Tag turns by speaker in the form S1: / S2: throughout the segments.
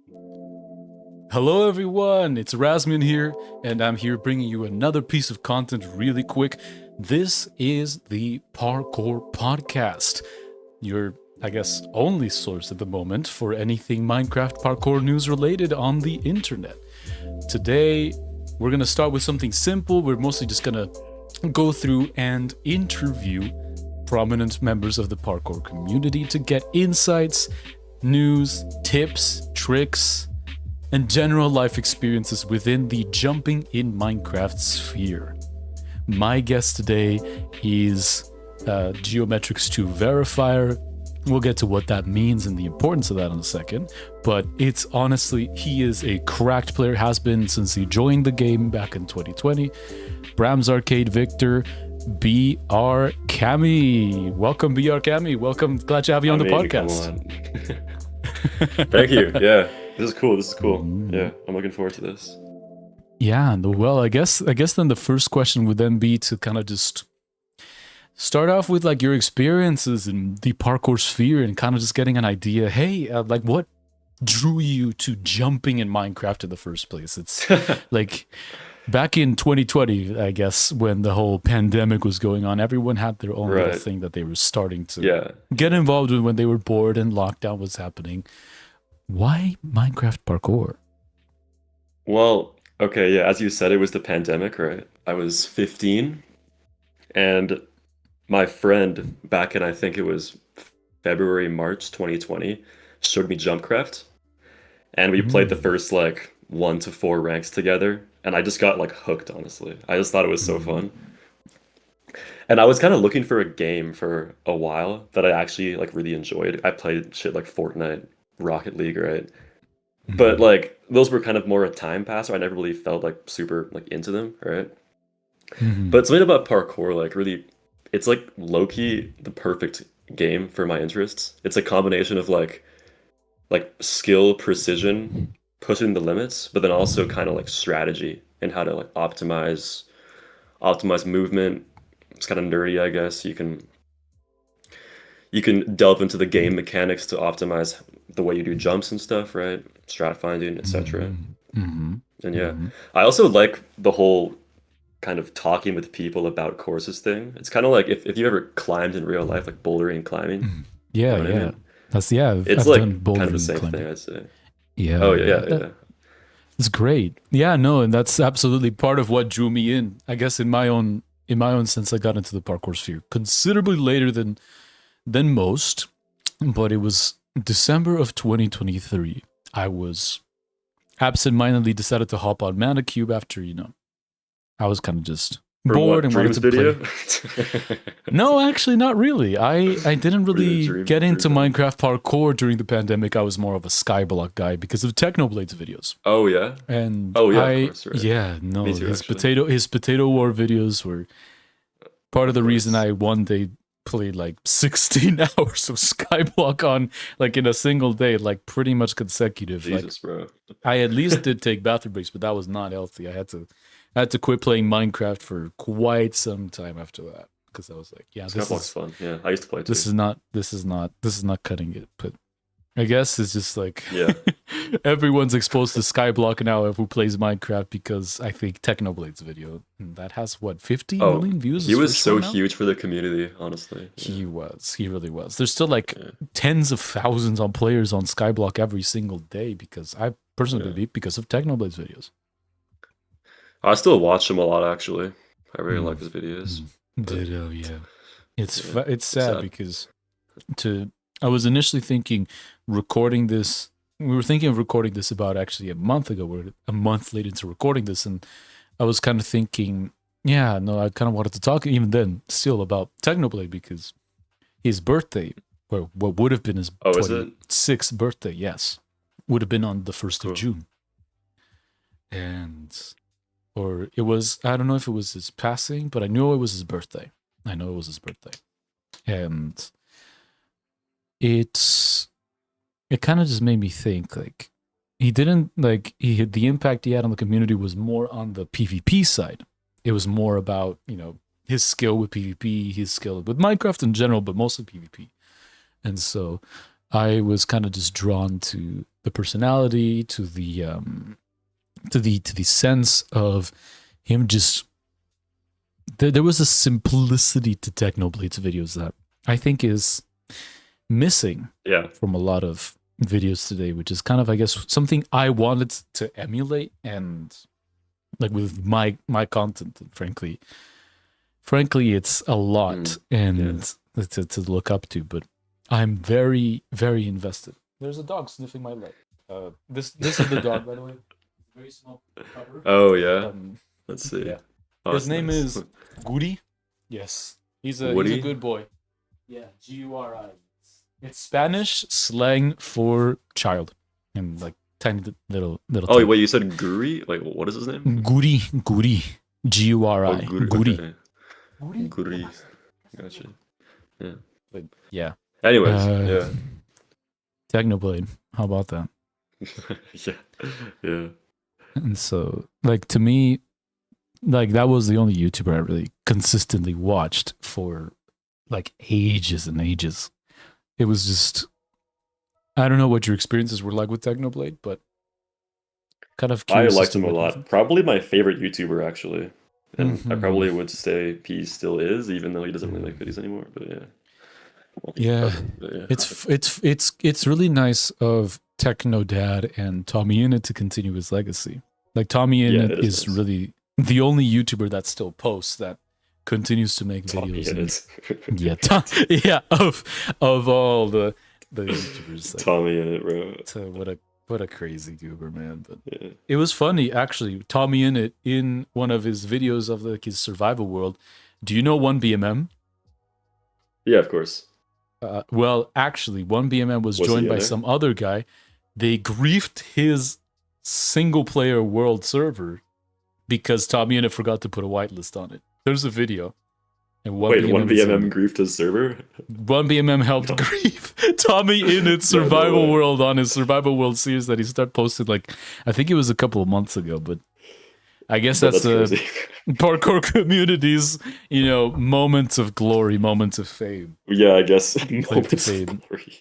S1: Hello everyone, it's Rasmin here, and I'm here bringing you another piece of content really quick. This is the Parkour Podcast, your, I guess, only source at the moment for anything Minecraft parkour news related on the internet. Today, we're gonna start with something simple. We're mostly just gonna go through and interview prominent members of the parkour community to get insights, news, tips, tricks, and general life experiences within the jumping in Minecraft sphere. My guest today is Geometrics 2 verifier. We'll get to what that means and the importance of that in a second, but it's honestly, he is a cracked player, has been since he joined the game back in 2020. Bram's Arcade Victor, BRCamy. Welcome, BRCamy. Welcome. Glad to have you on the podcast.
S2: Thank you. Yeah. This is cool. Yeah, I'm looking forward to this.
S1: Yeah, well, I guess then the first question would then be to kind of just start off with like your experiences in the parkour sphere and kind of just getting an idea. Hey, like what drew you to jumping in Minecraft in the first place? It's like back in 2020, I guess, when the whole pandemic was going on, everyone had their own little thing that they were starting to get involved with when they were bored and lockdown was happening. Why Minecraft parkour?
S2: Well, okay, yeah, as you said, it was the pandemic, right? I was 15, and my friend back in, I think it was February, March 2020, showed me Jumpcraft, and we played the first, 1 to 4 ranks together, and I just got, hooked, honestly. I just thought it was so fun. And I was kind of looking for a game for a while that I actually, really enjoyed. I played shit like Fortnite, Rocket League, right? But those were kind of more a time passer. I never really felt super into them, right? But something about parkour, really, it's low-key the perfect game for my interests. It's a combination of skill, precision, pushing the limits, but then also kind of strategy and how to optimize movement. It's kind of nerdy, I guess. You can delve into the game mechanics to optimize the way you do jumps and stuff, right? Strat finding, etc. And yeah, I also like the whole kind of talking with people about courses thing. It's kind of like if you ever climbed in real life, like bouldering climbing.
S1: Yeah,
S2: you know
S1: yeah.
S2: I mean?
S1: It's
S2: It's
S1: done
S2: kind of the
S1: bouldering
S2: same
S1: climbing.
S2: thing, I'd say.
S1: Yeah.
S2: Oh yeah.
S1: It's great. Yeah, no, and that's absolutely part of what drew me in. I guess in my own sense, I got into the parkour sphere considerably later than most, but it was December of 2023. I was absentmindedly decided to hop on Manicube after, I was kind of just bored and wanted to play. No, actually, not really. I didn't really get into Minecraft parkour during the pandemic. I was more of a Skyblock guy because of Technoblade's videos.
S2: Oh yeah.
S1: And
S2: of course, right.
S1: Yeah, no,
S2: Me too,
S1: his
S2: actually.
S1: potato war videos were part of the reason I one day played 16 hours of Skyblock on in a single day, pretty much consecutive.
S2: Jesus, bro.
S1: I at least did take bathroom breaks, but that was not healthy. I had to quit playing Minecraft for quite some time after that because I was like, yeah, this is
S2: fun. Yeah, I used to play too.
S1: This is not cutting it. But I guess it's just
S2: yeah.
S1: Everyone's exposed to Skyblock now who plays Minecraft because I think Technoblade's video that has what 50 million views.
S2: He was so huge for the community, honestly.
S1: Yeah. He really was. There's still tens of thousands of players on Skyblock every single day because I personally believe because of Technoblade's videos.
S2: I still watch him a lot, actually. I really like his videos.
S1: Ditto, yeah. It's sad because I was initially thinking recording this. We were thinking of recording this about actually a month ago. We're a month late into recording this, and I was kind of thinking, I kind of wanted to talk even then still about Technoblade because his birthday, or what would have been his 26th birthday, yes, would have been on the 1st of June. Or it was, I don't know if it was his passing, but I knew it was his birthday. And it kind of just made me think he didn't the impact he had on the community was more on the PvP side. It was more about, his skill with PvP, his skill with Minecraft in general, but mostly PvP. And so I was kind of just drawn to the personality, to the sense of him just there was a simplicity to Technoblade's videos that I think is missing from a lot of videos today, which is kind of, I guess, something I wanted to emulate, and like with my content, and frankly it's a lot and to look up to, but I'm very, very invested. There's a dog sniffing my leg. This is the dog, by the way. Very small cover.
S2: Oh yeah. Let's see.
S1: Yeah.
S2: Oh,
S1: his name
S2: nice.
S1: is Guri. Yes, he's a good boy. Yeah, Guri. It's Spanish slang for child, and like tiny little.
S2: Oh wait, you said Guri? Like, what is his name?
S1: Guri, Guri. Guri.
S2: Okay. Guri. Gotcha. Yeah.
S1: But yeah.
S2: Anyways, yeah.
S1: Technoblade. How about that?
S2: Yeah.
S1: And so, like, to me, like, that was the only YouTuber I really consistently watched for like ages and ages. It was just, I don't know what your experiences were like with Technoblade, but kind of
S2: I
S1: curious.
S2: liked him a lot. Probably my favorite YouTuber, actually. And I probably would say he still is, even though he doesn't really make videos anymore. But yeah.
S1: It's really nice of Techno Dad and Tommy Innit to continue his legacy. Like, Tommy Innit is nice. Really the only YouTuber that still posts, that continues to make videos. Of all the YouTubers. Like,
S2: Tommy Innit, bro.
S1: What a crazy goober, man. But it was funny, actually. Tommy Innit, in one of his videos of like his survival world. Do you know 1BMM?
S2: Yeah, of course.
S1: Well, actually, 1BMM was joined by some other guy. They griefed his single-player world server because Tommy Innit forgot to put a whitelist on it. There's a video. And
S2: 1BMM griefed his server?
S1: 1BMM helped grief Tommy Innit's survival world on his survival world series that he started posting, like, I think it was a couple of months ago, but I guess that's the parkour community's, moments of glory, moments of fame.
S2: Yeah, I guess. Moments of glory.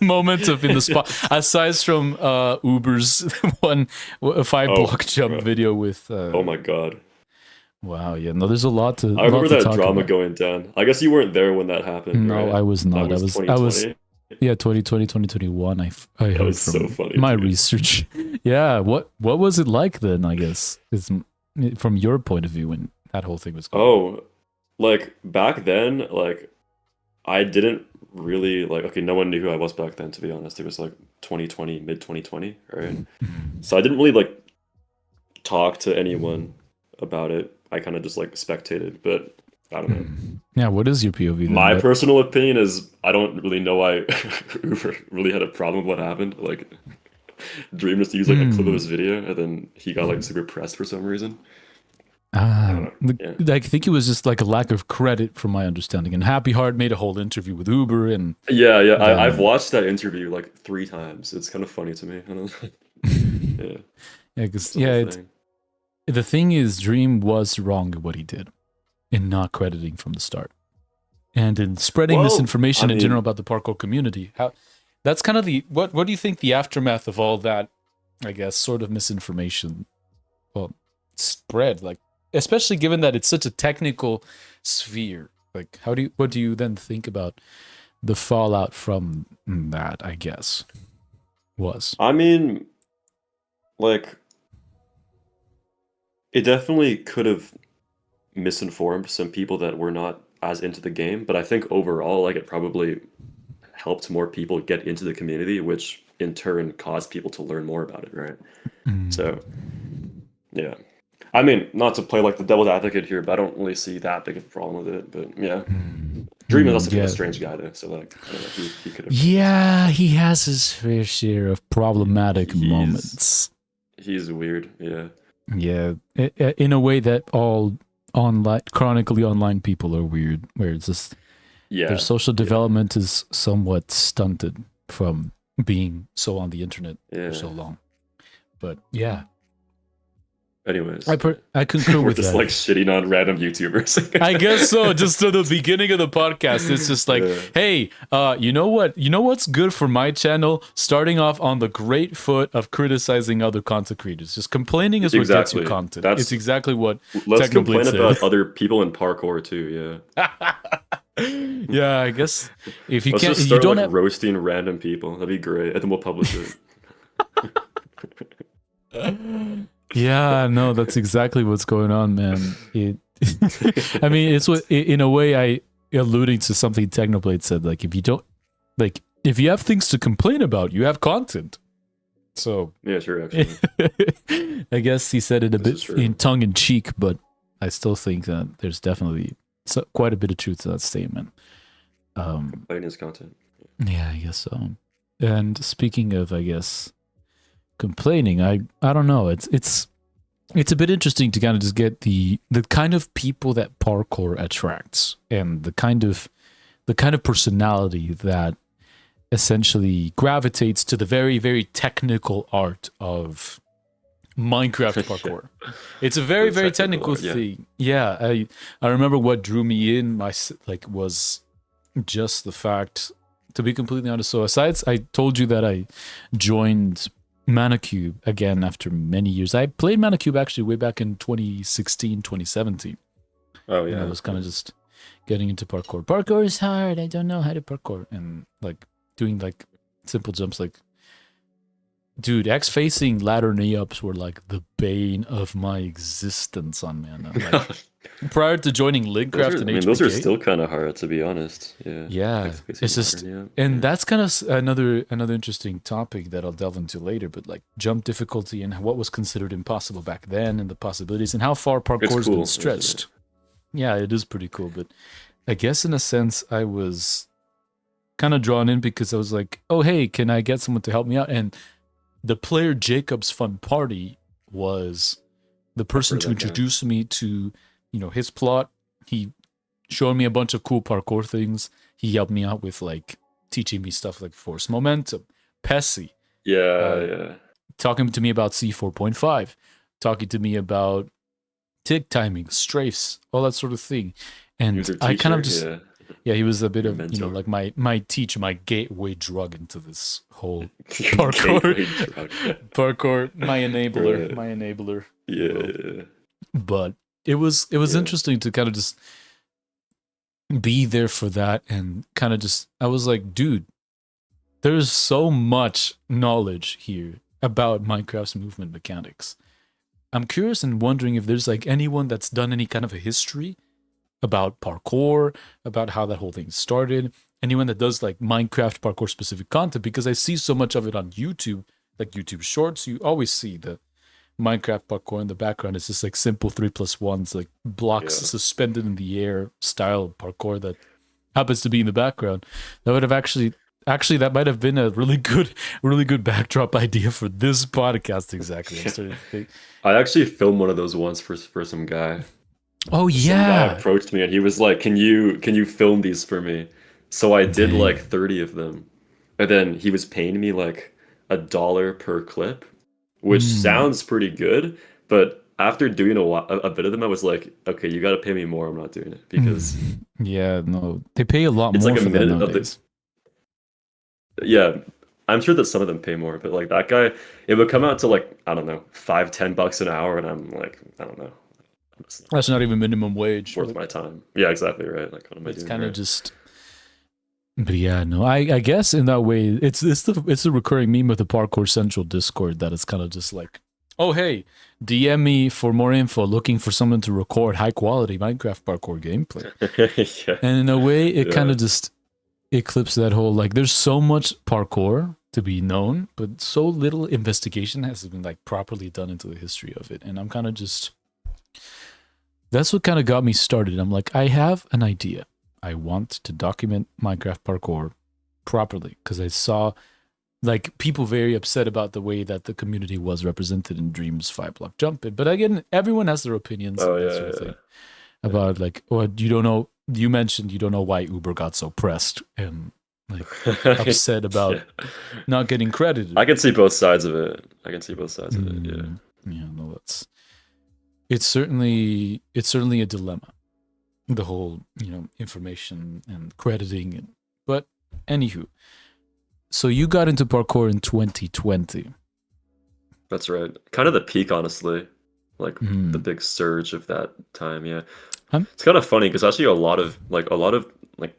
S1: Moments of in the spot. Aside from Uber's 5-block jump video with.
S2: Oh my god.
S1: Wow, yeah. No, there's a lot to.
S2: I remember that drama going down. I guess you weren't there when that happened.
S1: No,
S2: right?
S1: I was not.
S2: I was.
S1: Yeah, 2020, 2021. I heard
S2: was
S1: from
S2: so funny,
S1: my research. Yeah, what was it like then? I guess is from your point of view when that whole thing was going on.
S2: Like back then, like I didn't really like. Okay, no one knew who I was back then. To be honest, it was like 2020, mid 2020, right? So I didn't really like talk to anyone about it. I kind of just like spectated, but I don't know.
S1: Yeah, what is your POV then?
S2: My personal opinion is I don't really know why Uber really had a problem with what happened. Like, Dream just used like a clip of his video, and then he got like super pressed for some reason.
S1: I think it was just like a lack of credit, from my understanding. And Happy Heart made a whole interview with Uber, and
S2: I've watched that interview like 3 times. It's kind of funny to me.
S1: The thing is, Dream was wrong in what he did in not crediting from the start, and in spreading misinformation in general about the parkour community. That's kind of what do you think the aftermath of all that, I guess, sort of misinformation spread, like, especially given that it's such a technical sphere? Like, what do you then think about the fallout from that, I guess, was?
S2: I mean, like, it definitely could have misinformed some people that were not as into the game, but I think overall, like, it probably helped more people get into the community, which in turn caused people to learn more about it, right? So, yeah. I mean, not to play like the devil's advocate here, but I don't really see that big of a problem with it. But yeah, Dream is also kind of a strange guy, though. So like, I don't know, he could have. Yeah,
S1: he has his fair share of problematic moments.
S2: He's weird. Yeah.
S1: Yeah, in a way that all chronically online people are weird, where it's just their social development is somewhat stunted from being so on the internet for so long. But yeah.
S2: Anyways,
S1: I concur
S2: we're
S1: with
S2: just
S1: that.
S2: like shitting on random YouTubers.
S1: I guess so. Just to the beginning of the podcast, it's just like,
S2: Yeah.
S1: hey, you know what? You know what's good for my channel? Starting off on the great foot of criticizing other content creators. Just complaining is what gets you
S2: Exactly.
S1: content.
S2: That's
S1: It's exactly what
S2: let's
S1: Technoblade
S2: complain
S1: said.
S2: about other people in parkour too. Yeah.
S1: Yeah, I guess if you
S2: Let's
S1: can't,
S2: just
S1: you
S2: start
S1: don't
S2: like
S1: have.
S2: roasting random people. That'd be great, and then we'll publish it.
S1: Yeah, no, that's exactly what's going on, man. I mean, it's what in a way I alluding to something Technoblade said. Like, if you don't, like, if you have things to complain about, you have content. So
S2: Yeah, sure. Actually,
S1: I guess he said it a
S2: This is
S1: bit
S2: true.
S1: in tongue in cheek, but I still think that there's definitely quite a bit of truth to that statement.
S2: complaining is content.
S1: Yeah, I guess so. And speaking of, I guess, complaining, I don't know. It's a bit interesting to kind of just get the kind of people that parkour attracts and the kind of personality that essentially gravitates to the very, very technical art of Minecraft parkour. It's a very,
S2: The
S1: very
S2: technical
S1: technical
S2: art, yeah.
S1: thing. Yeah, I remember what drew me in. Was just the fact, to be completely honest. So aside, I told you that I joined Manicube again after many years. I played Manicube actually way back in 2016, 2017.
S2: Oh
S1: And I
S2: yeah.
S1: was kind of just getting into parkour. Parkour is hard. I don't know how to parkour. And like doing like simple jumps, like, dude, X-facing ladder knee-ups were like the bane of my existence on man. Like, prior to joining Linkcraft and HBK.
S2: Those are still kind of hard, to be honest. Yeah.
S1: Yeah,
S2: X-facing
S1: it's just,
S2: ladder,
S1: and
S2: yeah.
S1: that's kind of another interesting topic that I'll delve into later. But like jump difficulty and what was considered impossible back then, and the possibilities, and how far parkour's
S2: cool,
S1: been
S2: isn't
S1: stretched. Yeah, it is pretty cool. But I guess in a sense, I was kind of drawn in because I was like, oh hey, can I get someone to help me out? And the player Jacob's Fun Party was the person to
S2: that guy.
S1: introduce me to, his plot. He showed me a bunch of cool parkour things. He helped me out with like teaching me stuff like force momentum, Pessy,
S2: Yeah.
S1: talking to me about C4.5, talking to me about tick timing, strafes, all that sort of thing. And
S2: User
S1: I kind of
S2: teacher,
S1: just, yeah, he was a bit
S2: Your
S1: of,
S2: mentor.
S1: like my teacher, my gateway drug into this whole
S2: Your
S1: parkour.
S2: gateway drug.
S1: Parkour, my enabler,
S2: Right.
S1: my enabler.
S2: Yeah.
S1: But it was
S2: Yeah.
S1: interesting to kind of just be there for that, and kind of just, I was like, dude, there's so much knowledge here about Minecraft's movement mechanics. I'm curious and wondering if there's like anyone that's done any kind of a history about parkour, about how that whole thing started, anyone that does like Minecraft parkour specific content, because I see so much of it on YouTube, like YouTube Shorts. You always see the Minecraft parkour in the background. It's just like simple 3+1s, like blocks
S2: Yeah.
S1: suspended in the air style parkour that happens to be in the background. That would have actually that might have been a really good backdrop idea for this podcast. Exactly. I started to think,
S2: I actually filmed one of those once for some guy.
S1: oh
S2: Some guy
S1: yeah,
S2: approached me and he was like, "Can you film these for me?" So I did
S1: Dang.
S2: like 30 of them, and then he was paying me like $1 per clip, which sounds pretty good. But after doing a bit of them, I was like, "Okay, you got to pay me more. I'm not doing it because
S1: yeah, no, they pay a lot
S2: it's
S1: more
S2: like a
S1: for that
S2: minute of
S1: nowadays.
S2: yeah." I'm sure that some of them pay more, but like that guy, it would come out to like, I don't know, $5-10 an hour, and I'm like, I don't know. It's
S1: That's not even minimum wage.
S2: worth my time. Yeah, exactly right. Like, what am I
S1: It's
S2: doing?
S1: kind of
S2: right?
S1: just. But yeah, no, I guess in that way, it's the recurring meme of the Parkour Central Discord that it's kind of just like, oh hey, DM me for more info, looking for someone to record high quality Minecraft parkour gameplay.
S2: Yeah.
S1: And in a way, it kind
S2: Yeah.
S1: of just eclipses that whole, like, there's so much parkour to be known, but so little investigation has been like properly done into the history of it. And I'm kind of just, that's what kind of got me started. I'm like, I have an idea. I want to document Minecraft parkour properly because I saw like people very upset about the way that the community was represented in Dream's 5-block jump it. But again, everyone has their opinions
S2: Oh,
S1: and that
S2: yeah,
S1: sort of
S2: yeah.
S1: thing about like, oh, you don't know. You mentioned you don't know why Uber got so pressed and like upset about
S2: Yeah.
S1: not getting credited.
S2: I can see both sides of it. I can see both sides of it. Yeah.
S1: Yeah, no, that's it's certainly a dilemma. The whole, information and crediting. But anywho, so you got into parkour in 2020.
S2: That's right. Kind of the peak, honestly. Like the
S1: Hmm.
S2: big surge of that time. Yeah.
S1: Um,
S2: It's kind of funny because actually a lot of like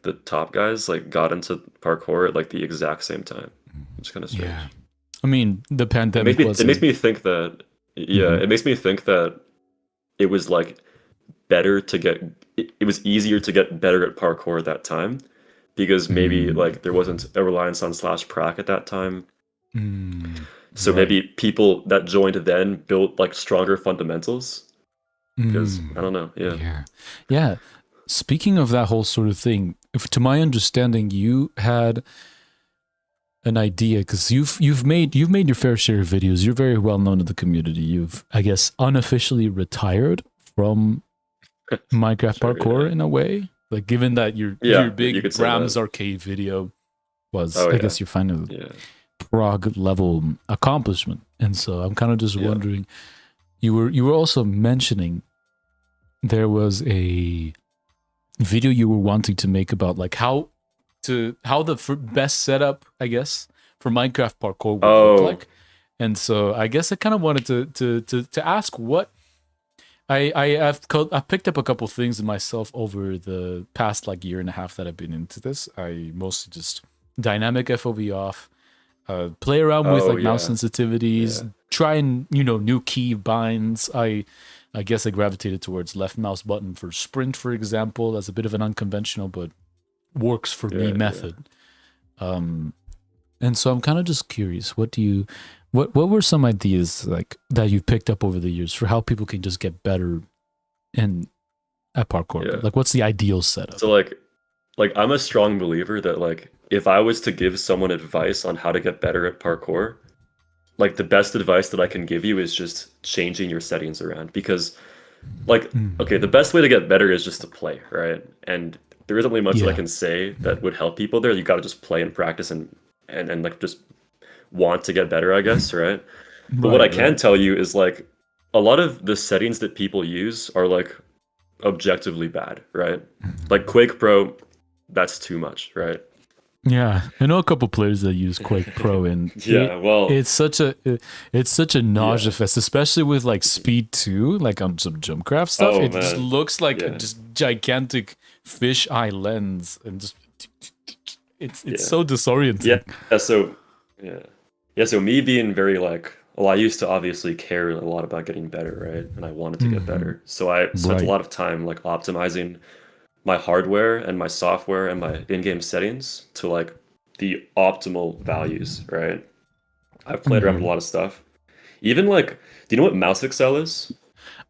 S2: the top guys like got into parkour at like the exact same time. It's kind of
S1: yeah.
S2: strange.
S1: I mean, the
S2: It makes
S1: pandemic
S2: me
S1: was
S2: it
S1: a.
S2: makes me think that yeah,
S1: Mhm.
S2: it makes me think that it was like better to get it was easier to get better at parkour at that time because maybe
S1: Mm,
S2: like there wasn't a reliance on slash prac at that time. So
S1: right.
S2: maybe people that joined then built like stronger fundamentals because I
S1: Mm,
S2: don't know. Yeah.
S1: yeah. Yeah. Speaking of that whole sort of thing, if, to my understanding, you had an idea because you've made your fair share of videos. You're very well known in the community. You've, I guess, unofficially retired from Minecraft
S2: Sure.
S1: parkour
S2: Yeah.
S1: in a way. Like, given that your
S2: Yeah. You
S1: big
S2: could say
S1: Rams
S2: that.
S1: arcade video was,
S2: Oh
S1: I
S2: yeah.
S1: guess, your final
S2: Yeah.
S1: Prog level accomplishment. And so I'm kind of just
S2: Yeah.
S1: wondering, you were also mentioning there was a video you were wanting to make about like how the best setup, I guess, for Minecraft parkour would look
S2: Oh.
S1: like. And so I guess I kind of wanted to ask what I've picked up a couple things myself over the past like year and a half that I've been into this. I mostly just dynamic FOV off, play around with
S2: Oh
S1: like mouse
S2: yeah. Yeah.
S1: sensitivities, try and new key binds. I guess I gravitated towards left mouse button for sprint, for example, as a bit of an unconventional but works for me
S2: Yeah. Yeah.
S1: method. Um, and so I'm kind of just curious, what were some ideas like that you've picked up over the years for how people can just get better in at parkour?
S2: Yeah.
S1: Like, what's the ideal setup?
S2: So like I'm a strong believer that like if I was to give someone advice on how to get better at parkour, like the best advice that I can give you is just changing your settings around because like okay, the
S1: Mm.
S2: best way to get better is just to play, right? And there isn't really much that I
S1: Yeah,
S2: can say that would help people there. You got to just play and practice and like just want to get better, I guess, right? But what I
S1: right,
S2: can
S1: right.
S2: tell you is like a lot of the settings that people use are like objectively bad, right? Like Quake Pro, that's too much, right?
S1: Yeah, I know a couple players that use Quake Pro, and
S2: Yeah, well,
S1: it's such a nausea
S2: yeah.
S1: fest, especially with like Speed 2, like on some Jumpcraft stuff.
S2: Oh
S1: It just
S2: man.
S1: looks like a
S2: Yeah.
S1: just gigantic fish eye lens, and just it's
S2: Yeah.
S1: so disorienting.
S2: Yeah. So yeah. Yeah, so me being very like well, I used to obviously care a lot about getting better, right? And I wanted to get
S1: Hmm.
S2: better. So I spent a
S1: Right.
S2: lot of time like optimizing my hardware and my software and my in-game settings to like the optimal values, right? I've played around with a
S1: Hmm.
S2: lot of stuff. Even like, do you know what mouse excel is?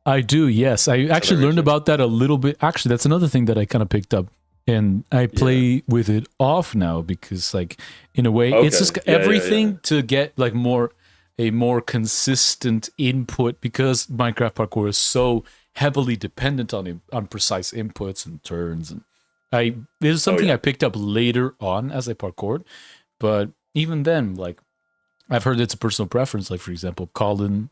S1: I do, yes. I
S2: Is that a
S1: actually learned
S2: region?
S1: about that a little bit. Actually, that's another thing that I kind of picked up. And I
S2: Yeah.
S1: play with it off now because, like, in a way, it's just
S2: Okay. Yeah.
S1: everything to get like a more consistent input because Minecraft parkour is so heavily dependent on precise inputs and turns. And this is
S2: Oh
S1: something
S2: yeah.
S1: I picked up later on as I parkoured, but even then, like I've heard it's a personal preference. Like for example, Colin,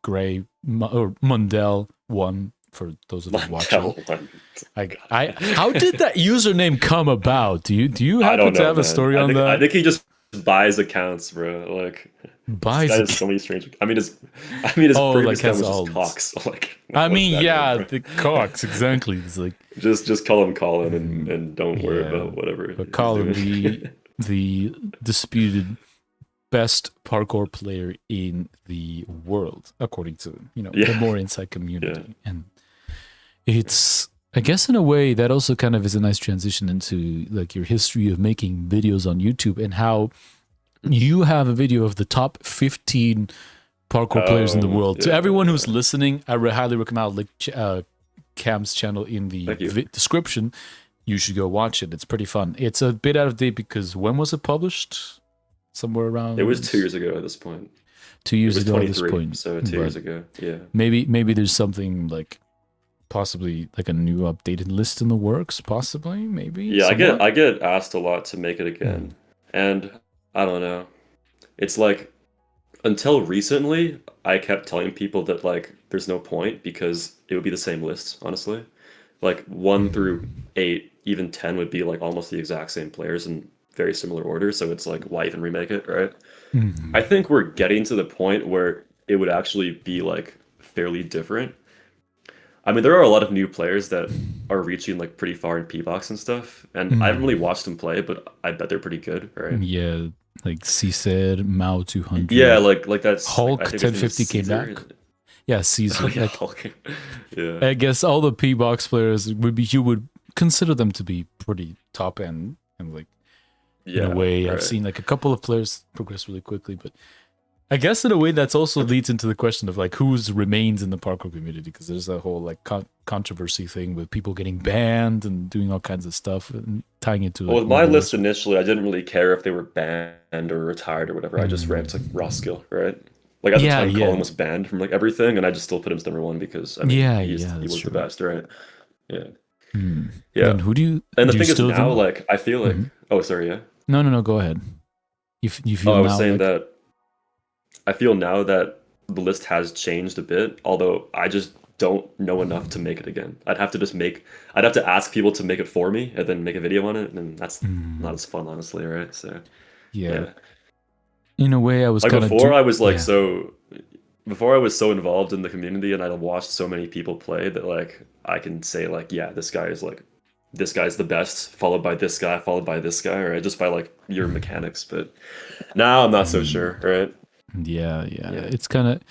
S1: Gray, or Mundell one for those of you watching.
S2: Montel one.
S1: How did that username come about? Do you
S2: I
S1: happen
S2: don't
S1: to
S2: know,
S1: have a
S2: man.
S1: story
S2: I
S1: on
S2: think I
S1: that?
S2: think he just buys accounts, bro. Like this guy
S1: Buys a
S2: has so many strange. I mean his
S1: oh, like
S2: previous account
S1: has
S2: was just
S1: alt.
S2: Cox. Like
S1: I
S2: what's
S1: mean,
S2: that name,
S1: yeah,
S2: bro?
S1: the Cox exactly. It's like
S2: Just call him Colin
S1: mm,
S2: and don't worry
S1: yeah,
S2: about whatever
S1: but
S2: he's
S1: Colin,
S2: doing.
S1: the disputed best parkour player in the world, according to the
S2: Yeah.
S1: More Inside
S2: Yeah.
S1: community, and it's I guess in a way that also kind of is a nice transition into like your history of making videos on YouTube and how you have a video of the top 15 parkour players in the
S2: Oh,
S1: world. To
S2: yeah,
S1: everyone who's
S2: yeah.
S1: listening, I highly recommend. I'll link Cam's channel in the
S2: Thank you.
S1: description. You should go watch it. It's pretty fun. It's a bit out of date because when was it published? Somewhere
S2: It was
S1: around
S2: 2 years ago at this point.
S1: two
S2: It
S1: years
S2: was
S1: ago at this
S2: 23,
S1: point.
S2: so 2 years
S1: But
S2: ago. Yeah.
S1: maybe there's something like possibly like a new updated list in the works. Possibly, maybe,
S2: Yeah, I get
S1: somewhat.
S2: I get asked a lot to make it
S1: Hmm.
S2: again. And I don't know. It's like until recently, I kept telling people that like there's no point because it would be the same lists, honestly. Like 1 through
S1: Mm.
S2: 8, even 10 would be like almost the exact same players in very similar order, so it's like why even remake it, right? I
S1: Mhm.
S2: think we're getting to the point where it would actually be like fairly different. I mean, there are a lot of new players that are reaching like pretty far in P-Box and stuff, and I haven't really
S1: Mm.
S2: watched them play, but I bet they're pretty good, right?
S1: Yeah, like C said, Mao
S2: Yeah,
S1: 200,
S2: like that's like I
S1: Hulk
S2: think his name is
S1: 1050 came
S2: Caesar.
S1: back. Yeah,
S2: Oh
S1: Caesar.
S2: yeah,
S1: Like
S2: Hulk. Yeah.
S1: I guess all the P box players would be you would consider them to be pretty top end, and like in a
S2: Yeah,
S1: way I've
S2: right.
S1: seen like a couple of players progress really quickly, but I guess in a way that's also leads into the question of like who's remains in the parkour community, because there's a whole like controversy thing with people getting banned and doing all kinds of stuff and tying into
S2: Well,
S1: like
S2: with my
S1: mobile
S2: list
S1: list.
S2: initially, I didn't really care if they were banned or retired or whatever. I just ranked like raw
S1: Mm.
S2: skill, right? Like at the
S1: Yeah,
S2: time,
S1: yeah,
S2: Colin was banned from like everything, and I just still put him as number one because I mean
S1: yeah, yeah.
S2: he
S1: That's
S2: was the
S1: true.
S2: best, right? Yeah,
S1: Hmm.
S2: yeah.
S1: Then who do you
S2: And the
S1: do you
S2: thing is
S1: still
S2: now,
S1: think?
S2: like I feel like
S1: Mhm.
S2: oh sorry, yeah.
S1: No, no, no. Go ahead. You
S2: Oh,
S1: feel
S2: I was
S1: now
S2: saying
S1: like
S2: that I feel now that the list has changed a bit, although I just don't know enough to make it again. I'd have to ask people to make it for me and then make a video on it, and that's not
S1: mm,
S2: as fun, honestly, right? So,
S1: yeah.
S2: yeah.
S1: In a way, I was
S2: Like
S1: kind of do. Yeah.
S2: before I was so involved in the community and I watched so many people play that like I can say like, yeah, this guy's the best, followed by this guy, followed by this guy, right? Just by like your mechanics. But now I'm not so
S1: Mm,
S2: sure, right?
S1: yeah, yeah.
S2: Yeah.
S1: It's kind of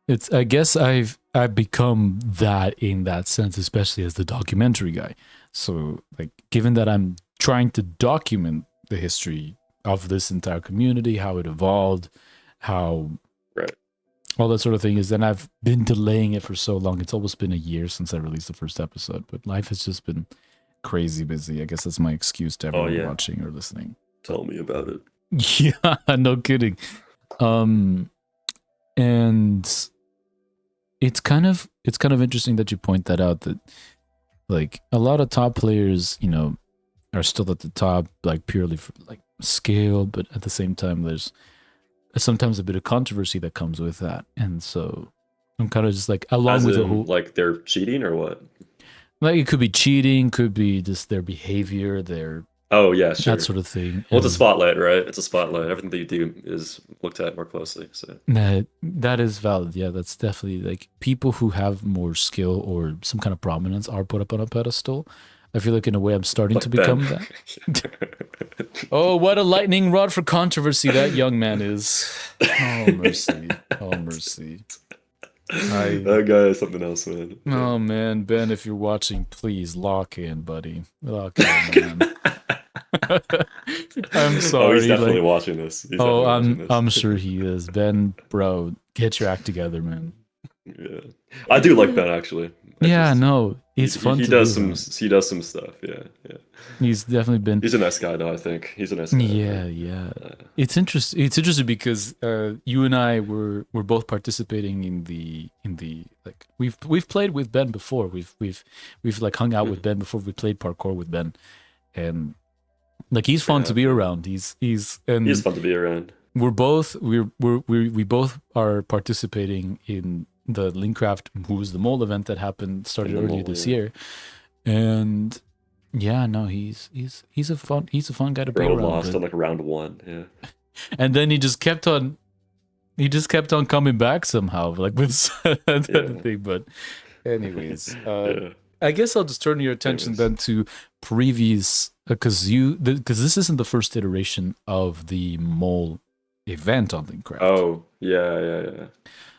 S1: it's. I guess I've become that in that sense, especially as the documentary guy. So like, given that I'm trying to document the history of this entire community, how it evolved, how
S2: Right.
S1: all that sort of thing is, then I've been delaying it for so long. It's almost been a year since I released the first episode, but life has just been crazy busy. I guess that's my excuse to
S2: Oh
S1: everyone
S2: yeah.
S1: watching or listening. But
S2: Tell me about it.
S1: yeah, no kidding. Um, and it's kind of interesting that you point that out, that like a lot of top players, are still at the top, like purely for like scale, but at the same time, there's sometimes a bit of controversy that comes with that, and so I'm kind of just like along
S2: As
S1: with the
S2: in
S1: whole,
S2: like they're cheating or what?
S1: like it could be cheating, could be just their behavior, their
S2: Oh yeah,
S1: that
S2: sure.
S1: sort of thing,
S2: Well, it's a
S1: and
S2: spotlight, right? It's a spotlight. Everything that you do is looked at more closely. So
S1: that is valid. Yeah, that's definitely like people who have more skill or some kind of prominence are put up on a pedestal. I feel like in a way I'm starting to
S2: like Ben.
S1: become that. Oh, what a lightning rod for controversy that young man is. Oh mercy. Oh mercy. I
S2: That guy is something else, man. Yeah.
S1: Oh man, Ben, if you're watching, please lock in, buddy. Lock in, man. I'm
S2: Oh, he's
S1: sorry.
S2: definitely
S1: Like,
S2: watching this. He's
S1: oh,
S2: definitely watching
S1: I'm
S2: this.
S1: I'm sure he is. Ben, bro, get your act together, man.
S2: Yeah, I do like Ben actually. I
S1: Yeah,
S2: just
S1: no, it's fun
S2: he
S1: to be
S2: does
S1: around.
S2: some stuff. Yeah, yeah.
S1: He's definitely been.
S2: He's a nice guy though. I think he's a nice guy.
S1: Yeah,
S2: Right?
S1: yeah. It's interesting. It's interesting because you and I were both participating in the like we've played with Ben before. We've like hung out with
S2: Mhm.
S1: Ben before. We played parkour with Ben, and like he's
S2: We
S1: fun to
S2: have,
S1: be
S2: yeah.
S1: around. He's
S2: He's
S1: and
S2: fun to be around.
S1: we both are participating in the Linkcraft Who's the Mole event that happened
S2: In
S1: started
S2: the
S1: earlier
S2: mall,
S1: this
S2: yeah.
S1: year, and yeah, no, he's a fun guy to be
S2: Bro
S1: around.
S2: lost
S1: But
S2: on like round one. Yeah,
S1: and then he just kept on coming back somehow, like with that
S2: yeah,
S1: thing. But anyways,
S2: yeah.
S1: I guess I'll just turn your attention
S2: Anyways.
S1: then to previous, because this isn't the first iteration of the mole event on Linkcraft.
S2: Oh, yeah, yeah, yeah.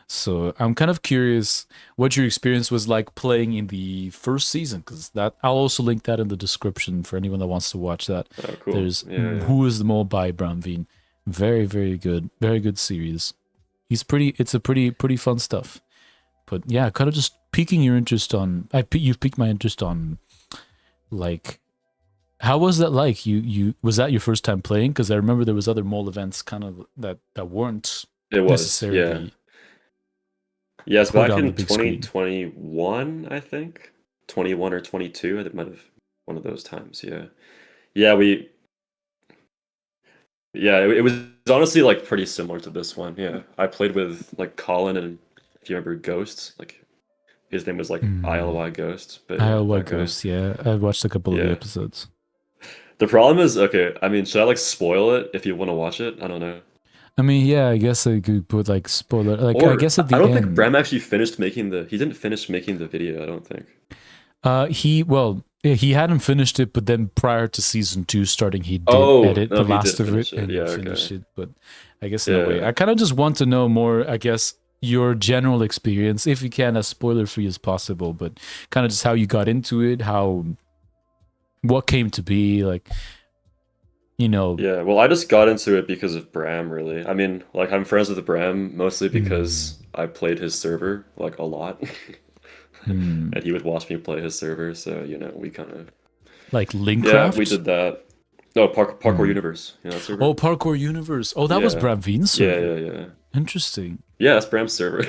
S1: So I'm kind of curious what your experience was like playing in the first season, because that I'll also link that in the description for anyone that wants to watch that.
S2: Oh, cool.
S1: There's
S2: Yeah, yeah.
S1: Who is the Mole by Bramveen. Very, very good series. It's a pretty fun stuff. But yeah, kind of just piquing your interest on. You've piqued my interest on, like, how was that like? You was that your first time playing? Because I remember there was other mole events kind of that weren't
S2: It was. Yeah.
S1: necessarily
S2: Yes,
S1: put
S2: back
S1: on the
S2: in
S1: big screen.
S2: 2021, I think. 21 or 22, it might have one of those times. Yeah. Yeah, Yeah, it was honestly like pretty similar to this one. Yeah, I played with like Colin, and if you remember Ghosts, like his name was like
S1: Hmm.
S2: ILY Ghost, but yeah,
S1: Iowa
S2: that guy.
S1: Ghost, yeah. I've watched a couple of the
S2: Yeah.
S1: episodes.
S2: The problem is, okay, I mean, should I like spoil it if you want to watch it? I don't know.
S1: I mean, yeah, I guess I could put like spoiler. Like, I
S2: Or
S1: guess at
S2: I
S1: the
S2: don't think
S1: end,
S2: Bram actually finished making the. He didn't finish making the video. I don't think.
S1: he hadn't finished it, but then prior to season 2 starting, he did
S2: Oh
S1: edit the
S2: no, he did
S1: last of it
S2: finish it.
S1: and
S2: Yeah.
S1: finished
S2: Okay.
S1: it. But I guess in a way,
S2: Yeah.
S1: I kind of just want to know more. I guess your general experience, if you can, as spoiler free as possible, but kind of just how you got into it, how what came to be, like you know.
S2: Yeah. Well, I just got into it because of Bram. Really. I mean, like I'm friends with Bram mostly
S1: Hmm,
S2: because I played his server like a lot,
S1: hmm.
S2: and he would watch me play his server. So we kind of
S1: Like
S2: yeah, we
S1: Linkcraft.
S2: did that. No, Parkour
S1: Hmm.
S2: Universe. You know that server?
S1: Oh, Parkour Universe. Oh, that was
S2: Yeah.
S1: Bram Veen's
S2: Yeah.
S1: server.
S2: Yeah. Yeah.
S1: Interesting.
S2: Yeah. That's Bram's server.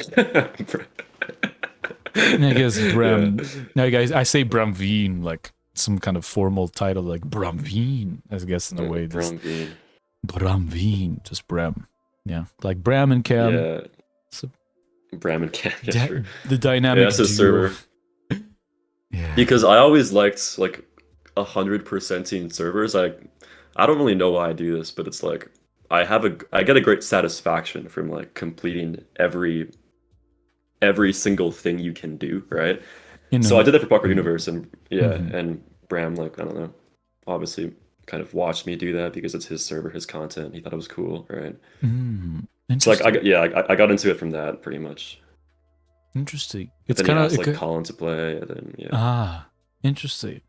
S1: And I guess
S2: Yeah.
S1: Bram. Now, guys, I say Bram Veen like some kind of formal title, like Bram Veen. I guess in a way, just
S2: Bram Bean.
S1: Bram Veen, just Bram. Yeah, like Bram and Cam.
S2: Yeah.
S1: So
S2: Bram and Cam. Yeah, true.
S1: the
S2: Yeah,
S1: dynamic
S2: that's his
S1: duo.
S2: server.
S1: Yeah.
S2: Because I always liked like 100%ing servers. I don't really know why I do this, but it's like I get a great satisfaction from like completing every single thing you can do, right?
S1: You
S2: So I
S1: know.
S2: did that for Parkour
S1: Mm,
S2: Universe, and yeah,
S1: mhm,
S2: and Bram, like, I don't know, obviously kind of watched me do that because it's his server, his content. He thought it was cool, right? So like
S1: interesting.
S2: I got into it from that pretty much.
S1: Interesting.
S2: But
S1: It's
S2: then he
S1: kind of
S2: asked like Colin to play, and then yeah.
S1: interesting.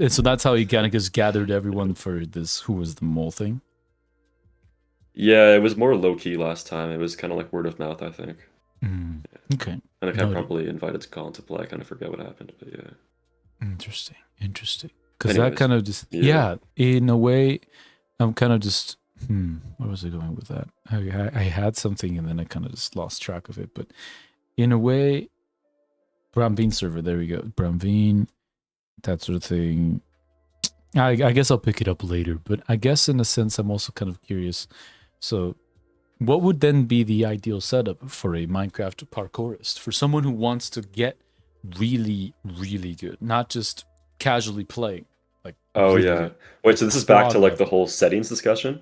S1: So that's how he kind of just gathered everyone for this. Who was the mole thing?
S2: Yeah, it was more low key last time. It was kind of like word of mouth, I think.
S1: Mm, okay.
S2: And I kind of
S1: Noted.
S2: promptly invited Colin to play. I kind of forget what happened, but yeah.
S1: Interesting. Interesting. Because that
S2: Anyways,
S1: kind of just,
S2: yeah.
S1: yeah, in a way, I'm kind of just, where was I going with that? I had something and then I kind of just lost track of it. But in a way, Bramveen server, there we go. Bramveen, that sort of thing. I guess I'll pick it up later. But I guess in a sense, I'm also kind of curious. So, what would then be the ideal setup for a Minecraft parkourist? For someone who wants to get really, really good, not just casually playing, like
S2: Oh
S1: really
S2: yeah.
S1: good.
S2: Wait, so this is back to
S1: Prog
S2: like the
S1: level.
S2: whole settings discussion?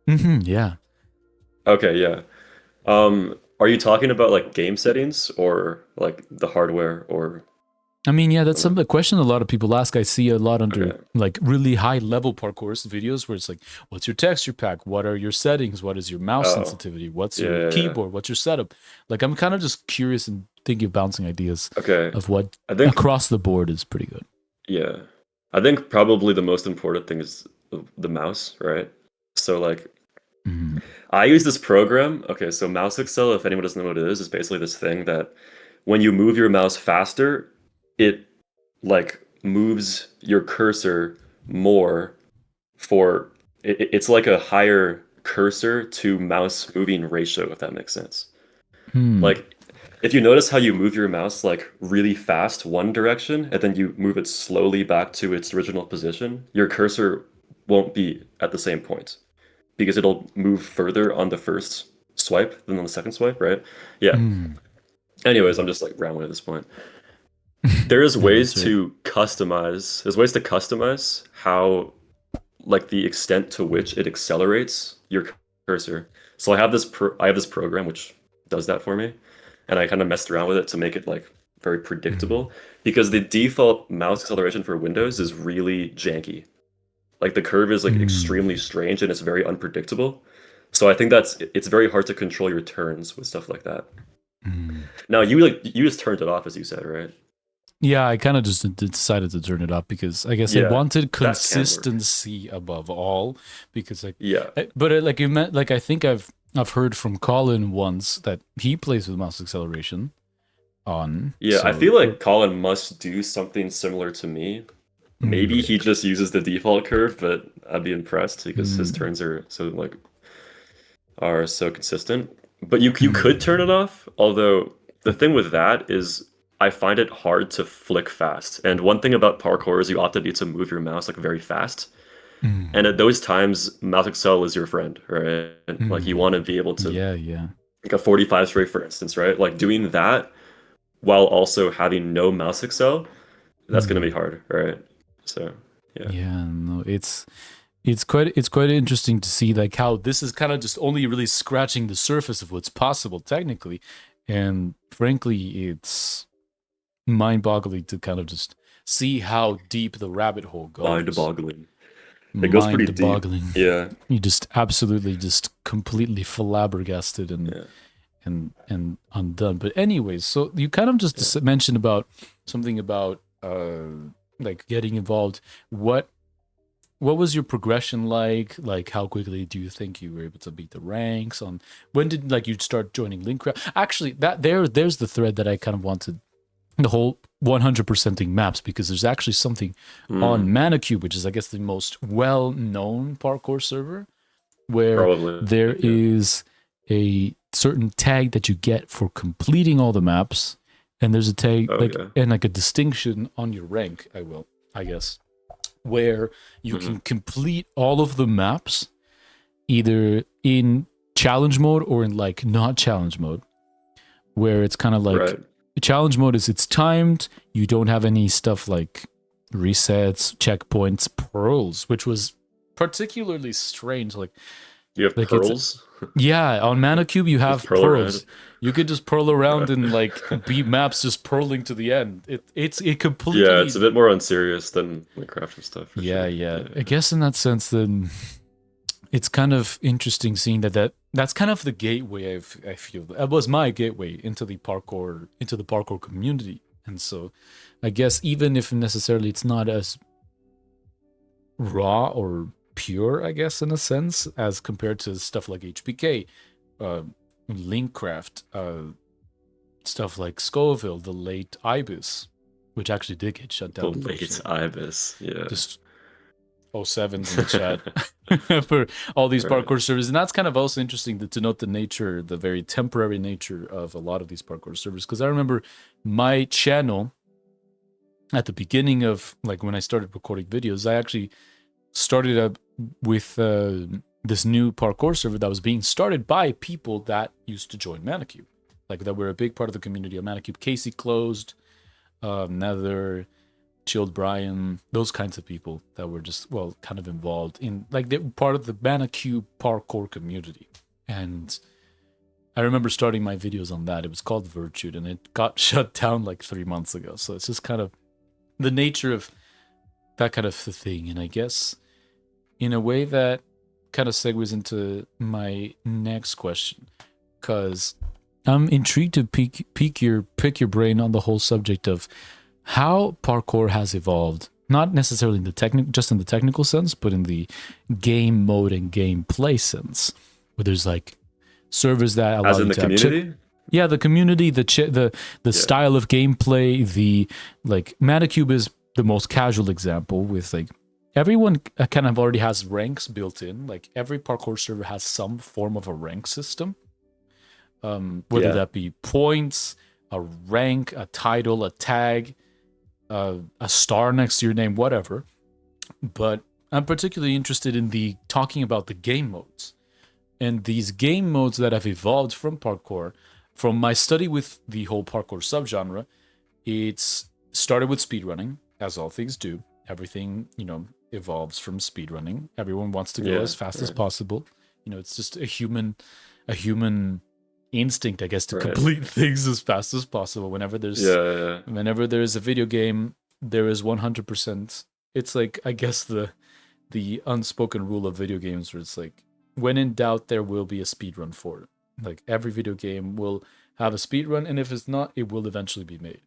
S1: Yeah.
S2: Okay, yeah. Are you talking about like game settings or like the hardware or
S1: I mean, yeah,
S2: I
S1: that's
S2: don't know.
S1: a question a lot of people ask. I see a lot under
S2: Okay.
S1: like really high level parkour videos where it's like, what's your texture pack? What are your settings? What is your mouse
S2: Oh,
S1: sensitivity? What's
S2: yeah,
S1: your
S2: yeah, yeah.
S1: keyboard? What's your setup? Like, I'm kind of just curious and thinking of bouncing ideas
S2: Okay.
S1: of what
S2: I think
S1: across the board is pretty good.
S2: yeah. I think probably the most important thing is the mouse, right? So like
S1: Mhm.
S2: I use this program. Okay, so Mouse Excel, if anyone doesn't know what it is basically this thing that when you move your mouse faster, it like moves your cursor more for it's like a higher cursor to mouse moving ratio, if that makes sense.
S1: Hmm.
S2: Like if you notice how you move your mouse like really fast one direction and then you move it slowly back to its original position, your cursor won't be at the same point because it'll move further on the first swipe than on the second swipe, right? Yeah.
S1: Hmm.
S2: Anyways, I'm just like rambling at this point. There's
S1: Yeah,
S2: ways
S1: that's right.
S2: to customize. There's ways to customize how like the extent to which it accelerates your cursor. So I have this program which does that for me, and I kind of messed around with it to make it like very
S1: Mhm.
S2: predictable because the default mouse acceleration for Windows is really janky. Like the curve is like extremely
S1: Mm.
S2: strange and it's very unpredictable. So I think it's very hard to control your turns with stuff like that.
S1: Mm.
S2: Now you just turned it off as you said, right?
S1: Yeah, I kind of just decided to turn it off because I guess I
S2: Yeah,
S1: wanted
S2: that can work.
S1: consistency above all. Because like,
S2: Yeah.
S1: but like you meant, like I think I've heard from Colin once that he plays with mouse acceleration on.
S2: Yeah, I
S1: So
S2: feel like Colin must do something similar to me. Maybe
S1: mm,
S2: he just uses the default curve, but I'd be impressed because his
S1: mm,
S2: turns are so consistent. But you could turn
S1: mm,
S2: it off, although the thing with that is I find it hard to flick fast. And one thing about parkour is you often need to move your mouse like very fast. And at those times, mouse accel is your friend, right? And like you want to be able to,
S1: Yeah.
S2: like a 45 straight, for instance, right? Like doing that while also having no mouse accel, that's going to be hard, right? So yeah.
S1: Yeah, no, it's quite interesting to see like how this is kind of just only really scratching the surface of what's possible technically, and frankly, it's mind-boggling to kind of just see how deep the rabbit hole goes.
S2: Mind-boggling. It goes pretty deep.
S1: Mind-boggling.
S2: Yeah.
S1: You just absolutely just completely flabbergasted and undone. But anyways, so you kind of just mentioned about something about like getting involved. What was your progression like? Like how quickly do you think you were able to beat the ranks? On when did like you start joining Linkcraft? Actually, there's the thread that I kind of wanted, the whole 100%ing maps, because there's actually something on Manicube, which is I guess the most well-known parkour server, where there is a certain tag that you get for completing all the maps, and there's a tag and like a distinction on your rank, I guess, where you can complete all of the maps either in challenge mode or in like not challenge mode, where it's kind of like challenge mode is it's timed, you don't have any stuff like resets, checkpoints, pearls, which was particularly strange. Like
S2: you have pearls?
S1: Yeah, on Manicube you have pearls. You could just pearl around and like beat maps just pearling to the end. It completely
S2: it's a bit more unserious than Minecraft and stuff.
S1: Yeah. I guess in that sense, then it's kind of interesting seeing that's kind of the gateway. I feel that was my gateway into the parkour community, and so I guess even if necessarily it's not as raw or pure, I guess, in a sense, as compared to stuff like HPK, Linkcraft, stuff like Scoville, the late Ibis, which actually did get shut down.
S2: The late Ibis, yeah.
S1: Just 07s in the chat for all these parkour servers. And that's kind of also interesting to note the very temporary nature of a lot of these parkour servers. Because I remember my channel at the beginning of, like, when I started recording videos, I actually started up with this new parkour server that was being started by people that used to join Manicube, like that were a big part of the community of Manicube. Casey closed, Nether, Chilled Brian, those kinds of people that were just kind of involved in, like, they were part of the Manicube parkour community. And I remember starting my videos on that. It was called Virtued, and it got shut down like 3 months ago. So it's just kind of the nature of that kind of thing. And I guess in a way that kind of segues into my next question, because I'm intrigued to pick your brain on the whole subject of how parkour has evolved, not necessarily in the just in the technical sense, but in the game mode and gameplay sense, where there's like servers that allow you to
S2: community.
S1: The community, the style of gameplay, the like Manicube is the most casual example, with like everyone kind of already has ranks built in. Like every parkour server has some form of a rank system, whether that be points, a rank, a title, a tag, a star next to your name, whatever. But I'm particularly interested in talking about the game modes, and these game modes that have evolved from parkour. From my study with the whole parkour subgenre, it's started with speedrunning, as all things do. Everything, evolves from speedrunning. Everyone wants to go as fast as possible. It's just a human instinct, I guess, to complete things as fast as possible. Whenever there's a video game, there is 100%. It's like, I guess, the unspoken rule of video games, where it's like, when in doubt, there will be a speedrun for it. Like every video game will have a speedrun, and if it's not, it will eventually be made.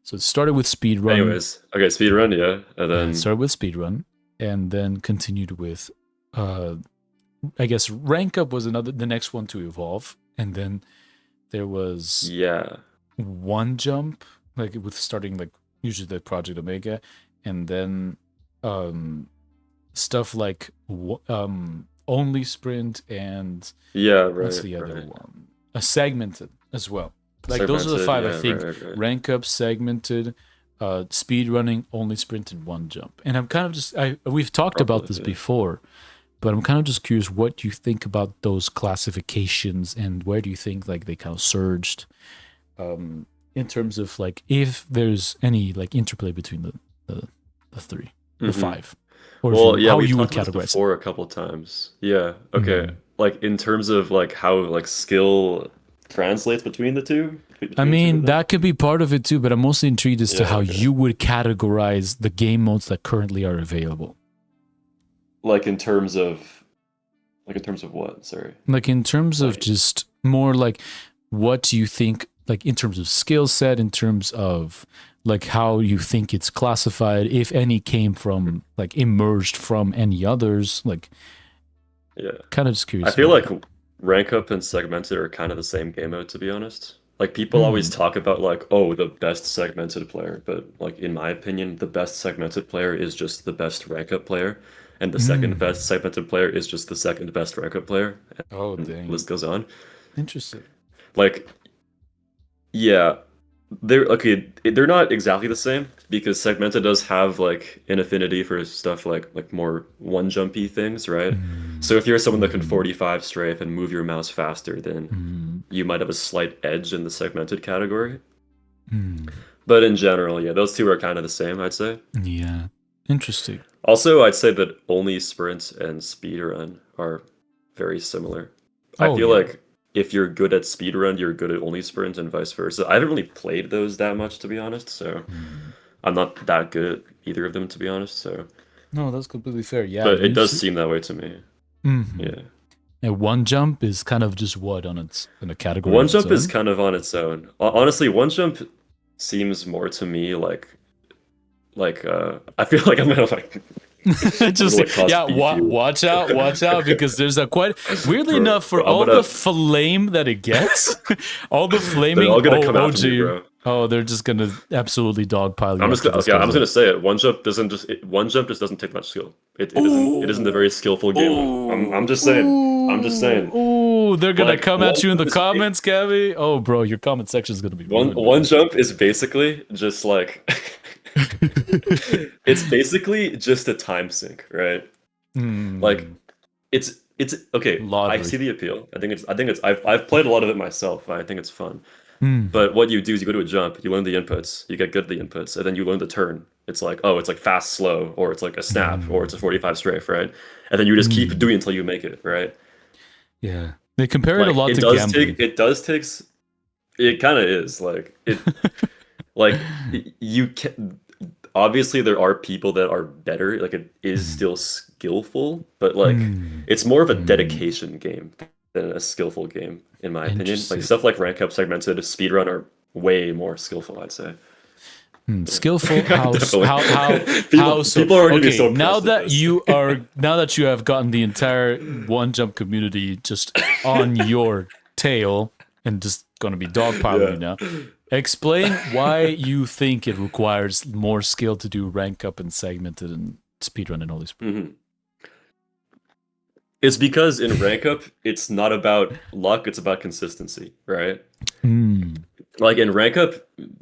S1: So it started with speedrun.
S2: Anyways, okay, speedrun, and then
S1: it started with speedrun, and then continued with, I guess, rank up was the next one to evolve, and then there was one jump, like with starting like usually the Project Omega, and then stuff like only sprint and what's the other one? A segmented as well. Like those are the five, I think. Rank up, segmented, speed running, only sprint, and one jump. And I'm kind of just we've talked about this before, but I'm kind of just curious what you think about those classifications and where do you think like they kind of surged in terms of like if there's any like interplay between the three, the five. Or
S2: Well,
S1: how
S2: we
S1: you would
S2: talked about this
S1: categorize it.
S2: before a couple times. Yeah. Okay. Like in terms of like how like skill translates between the two.
S1: I
S2: Between the two of
S1: mean,
S2: them.
S1: that could be part of it too, but I'm mostly intrigued as to
S2: Yeah.
S1: how
S2: Okay.
S1: you would categorize the game modes that currently are available.
S2: Like in terms of what? Sorry.
S1: Like in terms of
S2: Like-
S1: just more like what do you think, like in terms of skill set, in terms of like how you think it's classified, if any came from like emerged from any others, like
S2: Yeah.
S1: kind of just curious.
S2: I feel
S1: about
S2: like rank up and segmented are kind of the same game mode, to be honest. Like people always talk about like, oh, the best segmented player, but like in my opinion, the best segmented player is just the best rank up player, and the second best segmented player is just the second best rank up player,
S1: Oh,
S2: and the
S1: dang.
S2: list goes on.
S1: Interesting.
S2: Like, yeah, they're okay. They're not exactly the same because segmented does have like an affinity for stuff like more one jumpy things, right? So if you're someone that can 45 strafe and move your mouse faster, then you might have a slight edge in the segmented category. But in general, yeah, those two are kind of the same, I'd say.
S1: Yeah. Interesting.
S2: Also, I'd say that only sprint and speedrun are very similar. I
S1: Oh,
S2: feel
S1: yeah.
S2: like if you're good at speedrun, you're good at only sprint and vice versa. I haven't really played those that much, to be honest, so I'm not that good at either of them, to be honest. So,
S1: No, that's completely fair. Yeah.
S2: but it
S1: you
S2: does
S1: see-
S2: seem that way to me. Yeah,
S1: And one jump is kind of just what on its in a category.
S2: one
S1: of its
S2: jump is
S1: own?
S2: kind of on its own. Honestly, one jump seems more to me like I feel like I'm gonna like
S1: just
S2: like cause
S1: yeah,
S2: beef you.
S1: watch out because there's a quite weirdly
S2: Bro,
S1: enough for
S2: I'm
S1: all
S2: gonna-
S1: the flame that it gets, all the flaming.
S2: They're all gonna come after me,
S1: gee.
S2: bro.
S1: Oh, they're just gonna absolutely dogpile you.
S2: I'm just
S1: after
S2: gonna,
S1: this
S2: okay, I'm
S1: goes
S2: just gonna
S1: up.
S2: say it. One jump just doesn't take much skill. It isn't a very skillful game. I'm just saying. I'm just saying.
S1: Ooh, they're gonna
S2: Like,
S1: come at you in the
S2: one-
S1: comments, Gabby. Oh, bro, your comment section is gonna be ruined.
S2: One jump is basically just like it's basically just a time sink, right? Like it's okay.
S1: Lottery.
S2: I see the appeal. I think it's I've played a lot of it myself. I think it's fun.
S1: Hmm.
S2: But what you do is you go to a jump, you learn the inputs, you get good at the inputs, and then you learn the turn. It's like, oh, it's like fast, slow, or it's like a snap, or it's a 45 strafe, right? And then you just keep doing it until you make it, right?
S1: Yeah, they compare it a
S2: Like,
S1: lot
S2: it
S1: to
S2: does
S1: gambling.
S2: it kind of is like it like you can obviously there are people that are better, like it is still skillful, but like it's more of a dedication game than a skillful game, in my opinion.
S1: Interesting.
S2: Like stuff like rank up, segmented, speedrun are way more skillful, I'd say.
S1: Skillful how
S2: Definitely.
S1: how so
S2: People are gonna be
S1: okay
S2: so
S1: now
S2: impressed with
S1: that
S2: this.
S1: now that you have gotten the entire one jump community just on your tail and just gonna be dogpiling you now, explain why you think it requires more skill to do rank up and segmented and speedrun and all these.
S2: It's because in rank up, it's not about luck, it's about consistency, right? Like in rank up,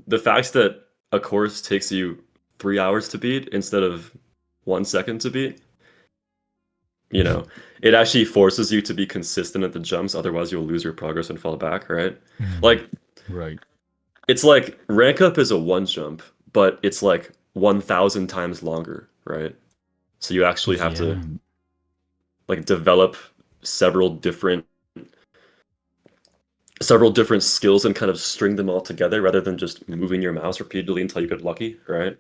S2: the fact that a course takes you 3 hours to beat instead of 1 second to beat, you know, it actually forces you to be consistent at the jumps, otherwise you'll lose your progress and fall back, right? Like,
S1: Right.
S2: it's like rank up is a one jump, but it's like 1,000 times longer, right? So you actually have to like develop several different skills and kind of string them all together rather than just moving your mouse repeatedly until you get lucky, right?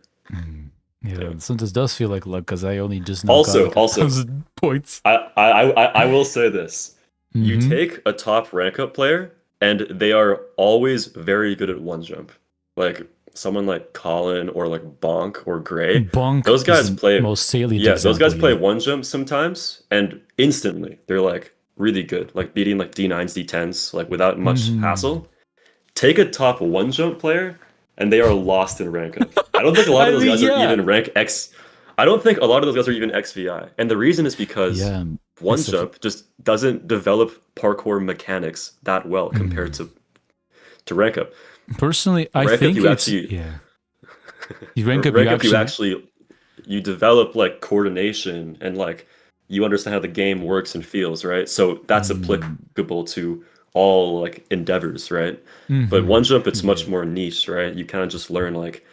S1: Yeah, sometimes does feel like luck because I only just now
S2: Also-
S1: got like
S2: also-
S1: 1,000 points.
S2: I will say this. You
S1: Mhm.
S2: take a top rank up player and they are always very good at one jump. Like someone like Colin or like Bonk or Gray.
S1: Bonk
S2: Those guys
S1: is the
S2: play
S1: most salient.
S2: Yeah, those guys
S1: example,
S2: play
S1: yeah.
S2: one jump sometimes and instantly they're like really good, like beating like D9s, D10s, like without much hassle. Take a top one jump player and they are lost in rank up. I don't think a lot of those guys are even rank X. I don't think a lot of those guys are even XVI. And the reason is because one
S1: it's a-
S2: jump just doesn't develop parkour mechanics that well compared to rank up.
S1: Personally, I
S2: Rank up,
S1: think
S2: you
S1: it's
S2: actually-
S1: yeah. You rank up,
S2: Rank up, you develop like coordination and like you understand how the game works and feels, right? So that's applicable to all like endeavors, right? But one jump, it's much more niche, right? You kind of just learn like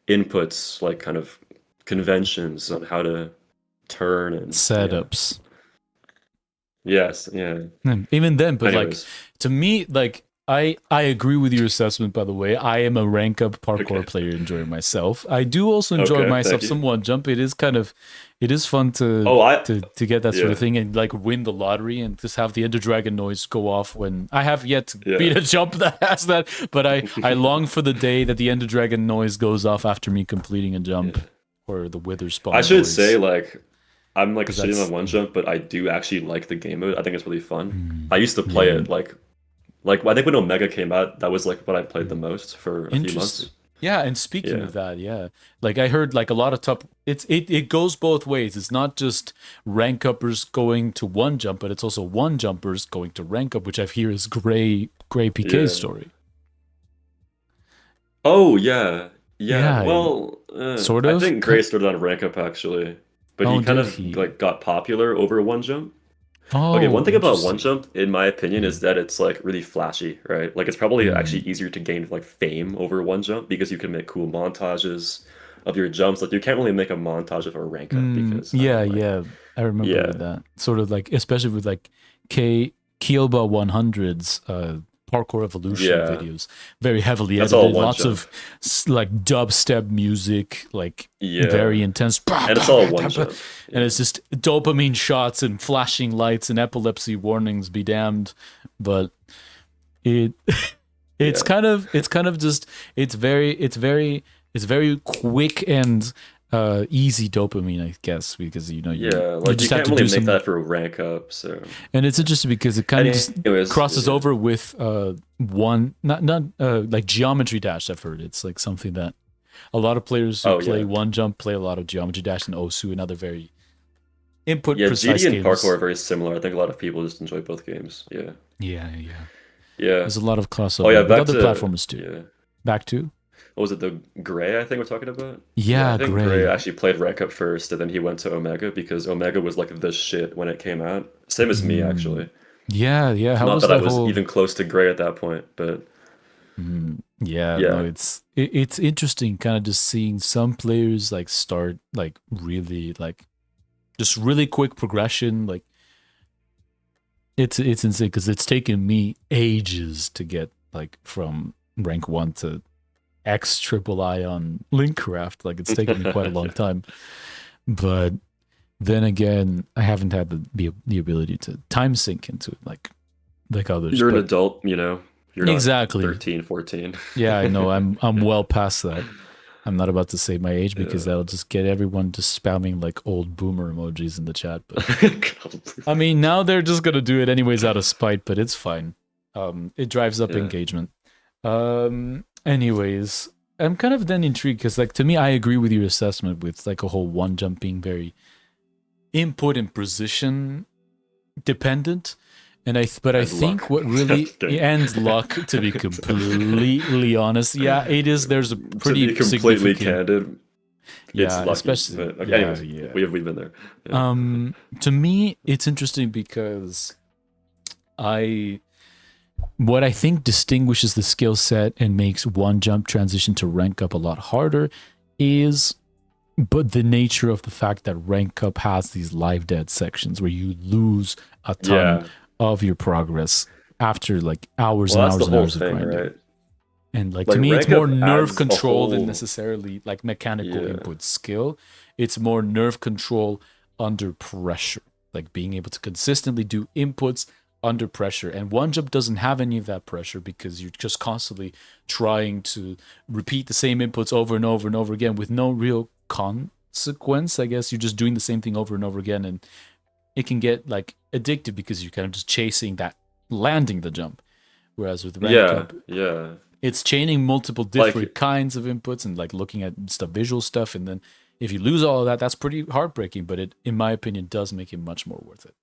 S2: inputs, like kind of conventions on how to turn and
S1: setups.
S2: Yes, yeah.
S1: Even then, but
S2: Anyways.
S1: like to me, like I agree with your assessment. By the way, I am a rank up parkour player, enjoying myself. I do also enjoy myself some one jump. It is fun to get that sort of thing and like win the lottery and just have the Ender Dragon noise go off when I have yet to beat a jump that has that. But I long for the day that the Ender Dragon noise goes off after me completing a jump or the Wither spawn.
S2: I should say like I'm like shitting on one jump, but I do actually like the game mode. I think it's really fun. I used to play it like I think when Omega came out, that was like what I played the most for a few months.
S1: Yeah, and speaking of that, like I heard like a lot of top. It goes both ways. It's not just rank uppers going to one jump, but it's also one jumpers going to rank up, which I hear is Gray PK's story.
S2: Oh yeah. Well,
S1: sort of.
S2: I think Gray started on rank up actually, but he kind of like got popular over one jump. Okay, one thing about one jump, in my opinion, is that it's like really flashy, right? Like it's probably actually easier to gain like fame over one jump because you can make cool montages of your jumps. Like you can't really make a montage of a rank up because
S1: I remember that sort of like, especially with like Kielba 100's Parkour Evolution videos, very heavily edited, lots of like dubstep music, like very intense,
S2: and it's all one jump,
S1: and it's just dopamine shots and flashing lights and epilepsy warnings. Be damned, but it's kind of just it's very quick and easy dopamine, I guess, because you
S2: just can't really make that for a rank up. So,
S1: and it's interesting because it kind of just crosses over with one not like Geometry Dash. I've heard it's like something that a lot of players who play one jump play a lot of Geometry Dash and Osu and other very input precise
S2: GD and
S1: games.
S2: Parkour are very similar. I think a lot of people just enjoy both games. Yeah. There's
S1: a lot of crossover with other platformers too. Back to
S2: what was it, the Gray I think we're talking about?
S1: Yeah,
S2: I think Gray actually played rank up first, and then he went to Omega because Omega was like the shit when it came out. Same as me, actually.
S1: Yeah. How
S2: Not
S1: was
S2: that I was even close to Gray at that point, but
S1: no, it's interesting, kind of just seeing some players like start like really like just really quick progression. Like it's insane because it's taken me ages to get like from rank 1 to X triple I on Linkcraft. Like it's taken me quite a long time, but then again, I haven't had the ability to time sync into it like others.
S2: You're an adult, you know. You're not
S1: exactly
S2: 13, 14.
S1: Yeah, I know. I'm well past that. I'm not about to say my age because that'll just get everyone just spamming like old boomer emojis in the chat. But I mean, now they're just gonna do it anyways out of spite. But it's fine. It drives up engagement. Anyways, I'm kind of then intrigued because, like, to me, I agree with your assessment with like a whole one jump being very input and precision dependent, and I think what really and luck, to be completely honest, it is. There's a pretty
S2: to be completely candid.
S1: It's
S2: lucky,
S1: especially
S2: but, anyways, we've been there.
S1: To me, it's interesting because what I think distinguishes the skill set and makes one jump transition to rank up a lot harder is the nature of the fact that rank up has these live dead sections where you lose a ton of your progress after like hours and hours and hours of grinding. Right? And like to me, it's more nerve control than necessarily like mechanical input skill. It's more nerve control under pressure, like being able to consistently do inputs under pressure. And one jump doesn't have any of that pressure because you're just constantly trying to repeat the same inputs over and over and over again with no real consequence. I guess you're just doing the same thing over and over again, and it can get like addictive because you're kind of just chasing that landing the jump. Whereas with rank up, it's chaining multiple different kinds of inputs and like looking at stuff, visual stuff, and then if you lose all of that, that's pretty heartbreaking. But it, in my opinion, does make it much more worth it.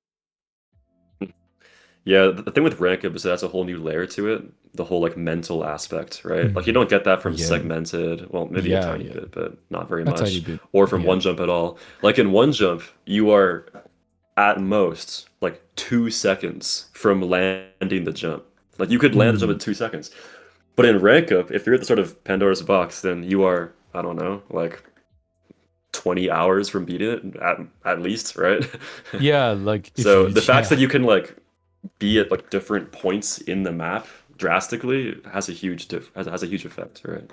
S2: Yeah, the thing with rank up is that's a whole new layer to it. The whole like mental aspect, right? Like you
S1: Mhm.
S2: don't get that from
S1: Yeah,
S2: segmented, well, maybe a
S1: yeah,
S2: tiny
S1: yeah.
S2: bit, but not very
S1: A tiny
S2: much,
S1: bit.
S2: or from
S1: Yeah.
S2: one jump at all. Like in one jump, you are at most like 2 seconds from landing the jump. Like you could land the jump
S1: Mm.
S2: in 2 seconds. But in rank up, if you're at the sort of Pandora's box, then you are, I don't know, like 20 hours from beating it at least, right?
S1: Yeah, like if
S2: So
S1: you,
S2: the fact that
S1: yeah.
S2: you can like be at like different points in the map drastically has a huge effect, right?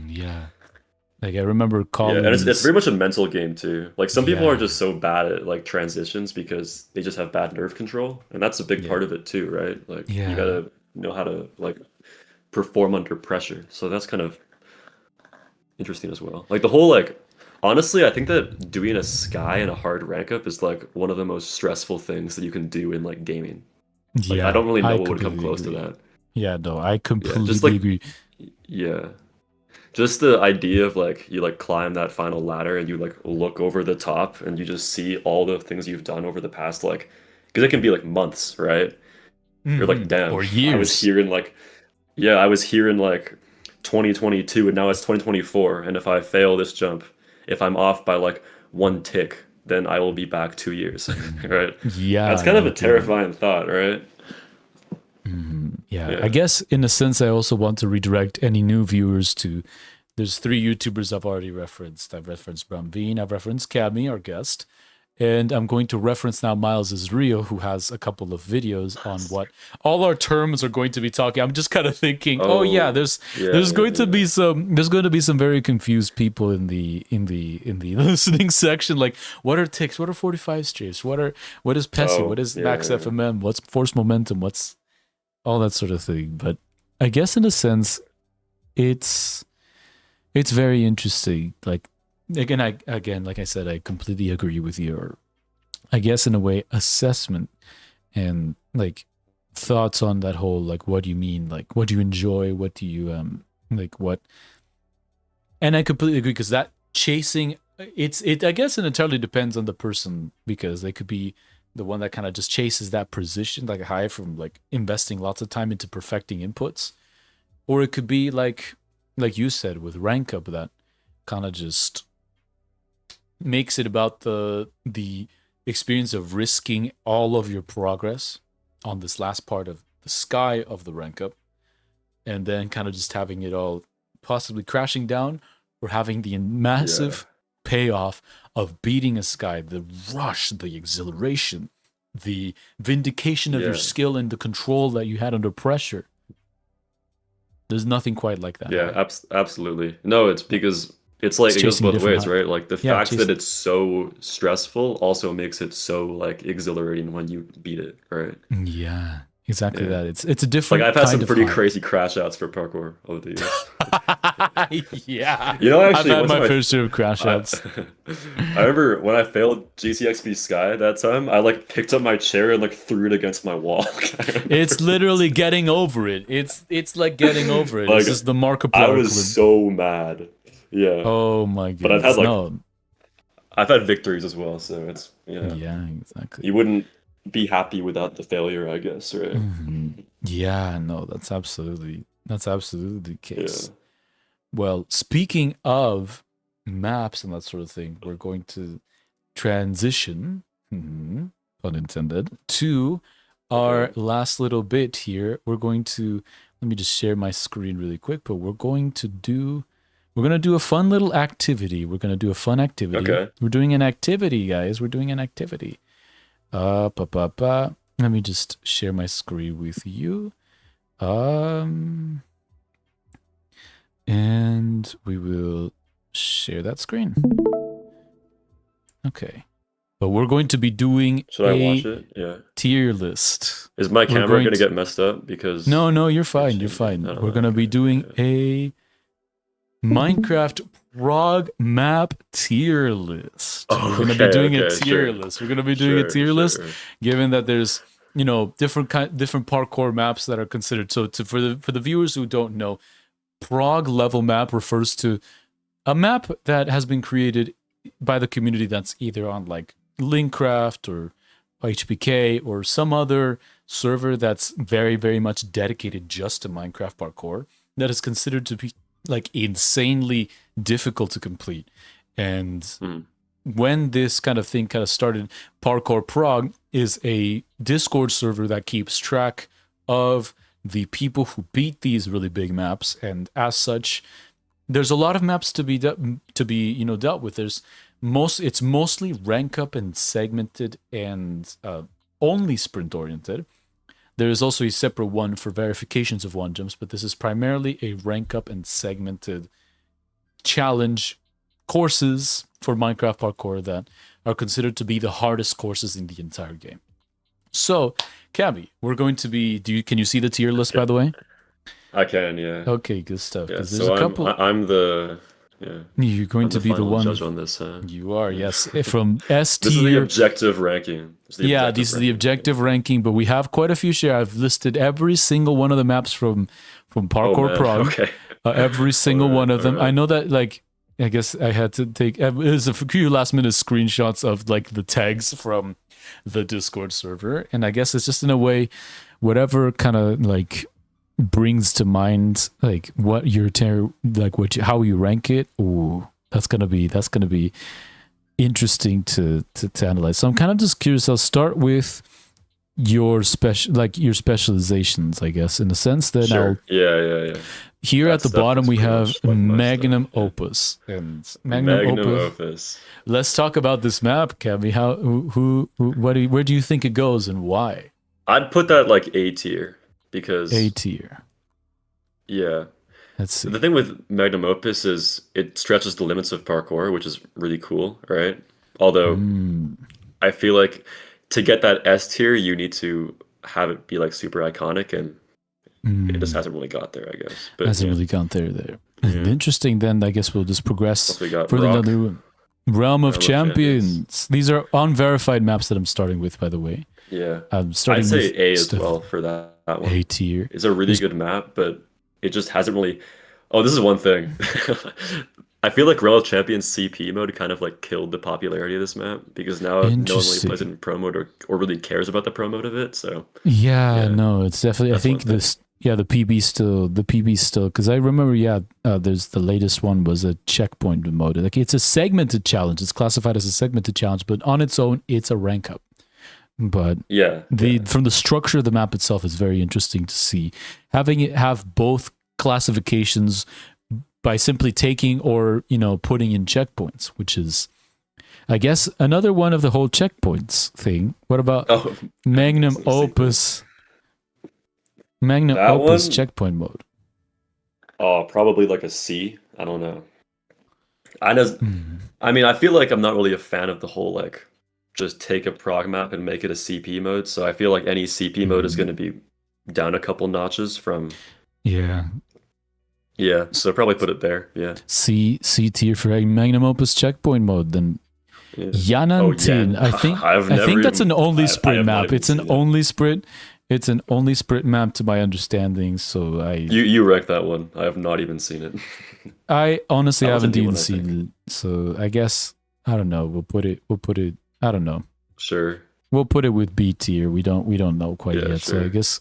S1: Yeah. Like I remember
S2: Yeah, and it's
S1: colonies.
S2: very much a mental game too. Like some people are
S1: Yeah.
S2: just so bad at like transitions because they just have bad nerve control, and that's a big
S1: Yeah.
S2: part of it too, right? Like you
S1: Yeah.
S2: gotta know how to like perform under pressure. So that's kind of interesting as well. Like the whole like honestly, I think that doing a sky and a hard rank up is like one of the most stressful things that you can do in like gaming. Like I
S1: Yeah.
S2: don't really know
S1: I
S2: what would come
S1: completely
S2: close to
S1: agree.
S2: that.
S1: Yeah, no, I
S2: Yeah, just
S1: completely
S2: like
S1: agree.
S2: yeah. Just the idea of like you like climb that final ladder and you like look over the top and you just see all the things you've done over the past like because it can be like months, right? You're like, damn,
S1: Or
S2: I was
S1: years.
S2: here in like yeah, I was here in like 2022 and now it's 2024 and if I fail this jump, if I'm off by like one tick, then I will be back 2 years,
S1: Mhm.
S2: right? That's
S1: Yeah,
S2: kind of
S1: no
S2: a
S1: kidding.
S2: terrifying thought, right?
S1: Yeah, I
S2: Yeah.
S1: guess in a sense, I also want to redirect any new viewers to. There's three YouTubers I've already referenced. I've referenced Brambine, I've referenced Cami, our guest, and I'm going to reference now Miles Israel, who has a couple of videos on what all our terms are going to be talking. I'm just kind of thinking, oh yeah,
S2: Oh, yeah,
S1: there's
S2: yeah,
S1: going to
S2: yeah.
S1: be some very confused people in the listening section. Like, what are ticks? What are 45 strafes? What is PESI? What
S2: Oh,
S1: is
S2: yeah,
S1: max
S2: yeah.
S1: FMM? What's force momentum? What's all that sort of thing? But I guess in a sense, it's it's very interesting. Like again, like I said, I completely agree with your, I guess in a way, assessment and like thoughts on that whole like what do you mean, like what do you enjoy, what do you like what, and I completely agree because that chasing it I guess it entirely depends on the person because they could be the one that kind of just chases that position like high from like investing lots of time into perfecting inputs, or it could be like you said with rank up that kind of just makes it about the experience of risking all of your progress on this last part of the sky of the rank up and then kind of just having it all possibly crashing down or having the
S2: Yeah.
S1: massive payoff of beating a sky, the rush, the exhilaration, the vindication of your
S2: Yeah.
S1: skill and the control that you had under pressure. There's nothing quite like that
S2: Yeah,
S1: high.
S2: absolutely. No, it's because it's like
S1: It's
S2: it goes
S1: chasing a
S2: both
S1: different
S2: ways,
S1: high.
S2: right? Like the
S1: Yeah,
S2: fact that
S1: chasing.
S2: it's so stressful also makes it so like exhilarating when you beat it, right?
S1: Yeah, exactly
S2: Yeah.
S1: that. It's a
S2: Like
S1: different
S2: I've had
S1: kind
S2: some
S1: of
S2: pretty
S1: high.
S2: crazy crash outs for parkour over the years.
S1: Yeah,
S2: You know,
S1: I've
S2: actually,
S1: had
S2: one
S1: my
S2: time
S1: fair share of crash
S2: I,
S1: outs.
S2: I remember when I failed GCXP Sky that time, I like picked up my chair and like threw it against my wall. I remember
S1: It's literally
S2: this.
S1: getting over it. It's like getting over it. It's
S2: Like
S1: just the
S2: I
S1: Markiplier
S2: was
S1: clip.
S2: so mad. Yeah.
S1: Oh my
S2: But I've had
S1: goodness.
S2: like
S1: No.
S2: I've had victories as well, so it's yeah.
S1: Yeah, exactly.
S2: You wouldn't be happy without the failure, I guess, right?
S1: Yeah, no, that's absolutely the
S2: Yeah.
S1: case. Well, speaking of maps and that sort of thing, we're going to transition, pun intended, to our
S2: Okay.
S1: last little bit here. We're going to let me just share my screen really quick, but we're going to do a fun little activity. We're going to do a fun activity.
S2: Okay.
S1: We're doing an activity, guys. We're doing an activity. Let me just share my screen with you. And we will share that screen. Okay. But we're going to be doing
S2: Should I watch
S1: a
S2: it? Yeah.
S1: tier list.
S2: Is my
S1: We're
S2: camera
S1: going
S2: gonna
S1: to
S2: get messed up because
S1: No, you're
S2: you're
S1: fine. You're
S2: changing? I
S1: fine.
S2: don't
S1: We're
S2: know.
S1: going to be
S2: Okay.
S1: doing
S2: Yeah.
S1: a Minecraft Prog map tier list. We're
S2: Oh,
S1: going to be
S2: okay,
S1: doing a
S2: okay,
S1: tier
S2: sure.
S1: list. We're going to be doing a
S2: Sure,
S1: tier list
S2: sure.
S1: given that there's, different parkour maps that are considered. So for the viewers who don't know, Prog level map refers to a map that has been created by the community that's either on like Linkcraft or HPK or some other server that's very, very much dedicated just to Minecraft parkour that is considered to be like insanely difficult to complete. And when this kind of thing kind of started, Parkour Prog is a Discord server that keeps track of the people who beat these really big maps, and as such, there's a lot of maps to be dealt with. It's mostly rank up and segmented and only sprint oriented. There is also a separate one for verifications of one jumps, but this is primarily a rank up and segmented challenge courses for Minecraft parkour that are considered to be the hardest courses in the entire game. So, Cabby, we're going to be. Can you see the tier list, by the way?
S2: I can, yeah.
S1: Okay, good stuff.
S2: Yeah,
S1: there's
S2: so
S1: a couple.
S2: I'm the. Yeah.
S1: You're going
S2: I'm
S1: to be the one
S2: judge on this.
S1: You are, yes. From S tier.
S2: This is the objective ranking.
S1: This is the objective ranking, but we have quite a few here. I've listed every single one of the maps from Parkour Prog.
S2: Okay.
S1: Every single one of them. Right. I know that, like, I guess I had to take. There's a few last minute screenshots of like the tags from the Discord server, and I guess it's just in a way, whatever kind of like brings to mind like what your how you rank it. Ooh, that's gonna be interesting to analyze. So I'm kind of just curious. I'll start with your specializations, I guess, in the sense that
S2: sure. Yeah.
S1: Here at the bottom we have Magnum Opus and Magnum Opus. Let's talk about this map, Cabby. Where do you think it goes and why?
S2: I'd put that like A tier because
S1: A tier.
S2: Yeah.
S1: Let's see.
S2: The thing with Magnum Opus is it stretches the limits of parkour, which is really cool, right? Although I feel like to get that S tier, you need to have it be like super iconic, and it just hasn't really got there, I guess. But
S1: hasn't really gone there. Yeah. Interesting. Then I guess we'll just progress for another Realm of Champions. These are unverified maps that I'm starting with, by the way.
S2: Yeah,
S1: I'm starting.
S2: I'd say A as well for that one.
S1: A tier.
S2: It's a really good map, but it just hasn't really. Oh, this is one thing. I feel like Realm of Champions CP mode kind of like killed the popularity of this map because now no one really plays it in pro mode or really cares about the pro mode of it. So
S1: no, it's definitely. I think this. Yeah, the PB still, because I remember, there's the latest one was a checkpoint mode. Like it's a segmented challenge. It's classified as a segmented challenge, but on its own, it's a rank up. But from the structure of the map itself is very interesting to see. Having it have both classifications by simply taking or putting in checkpoints, which is, I guess, another one of the whole checkpoints thing. What about Magnum Opus? Magnum Opus checkpoint mode.
S2: Oh, probably like a C. I don't know. I mean, I feel like I'm not really a fan of the whole like just take a prog map and make it a CP mode. So I feel like any CP mode is going to be down a couple notches from.
S1: Yeah.
S2: Yeah. So probably put it there. Yeah.
S1: C tier for Magnum Opus checkpoint mode. Then Yanantin. I think that's an only sprint map. It's an only sprint. It's an only sprint map to my understanding, so
S2: You wrecked that one. I have not even seen it.
S1: I honestly haven't even seen it. So I guess I don't know. We'll put it I don't know.
S2: Sure.
S1: We'll put it with B tier. We don't know quite yet. Sure. So I guess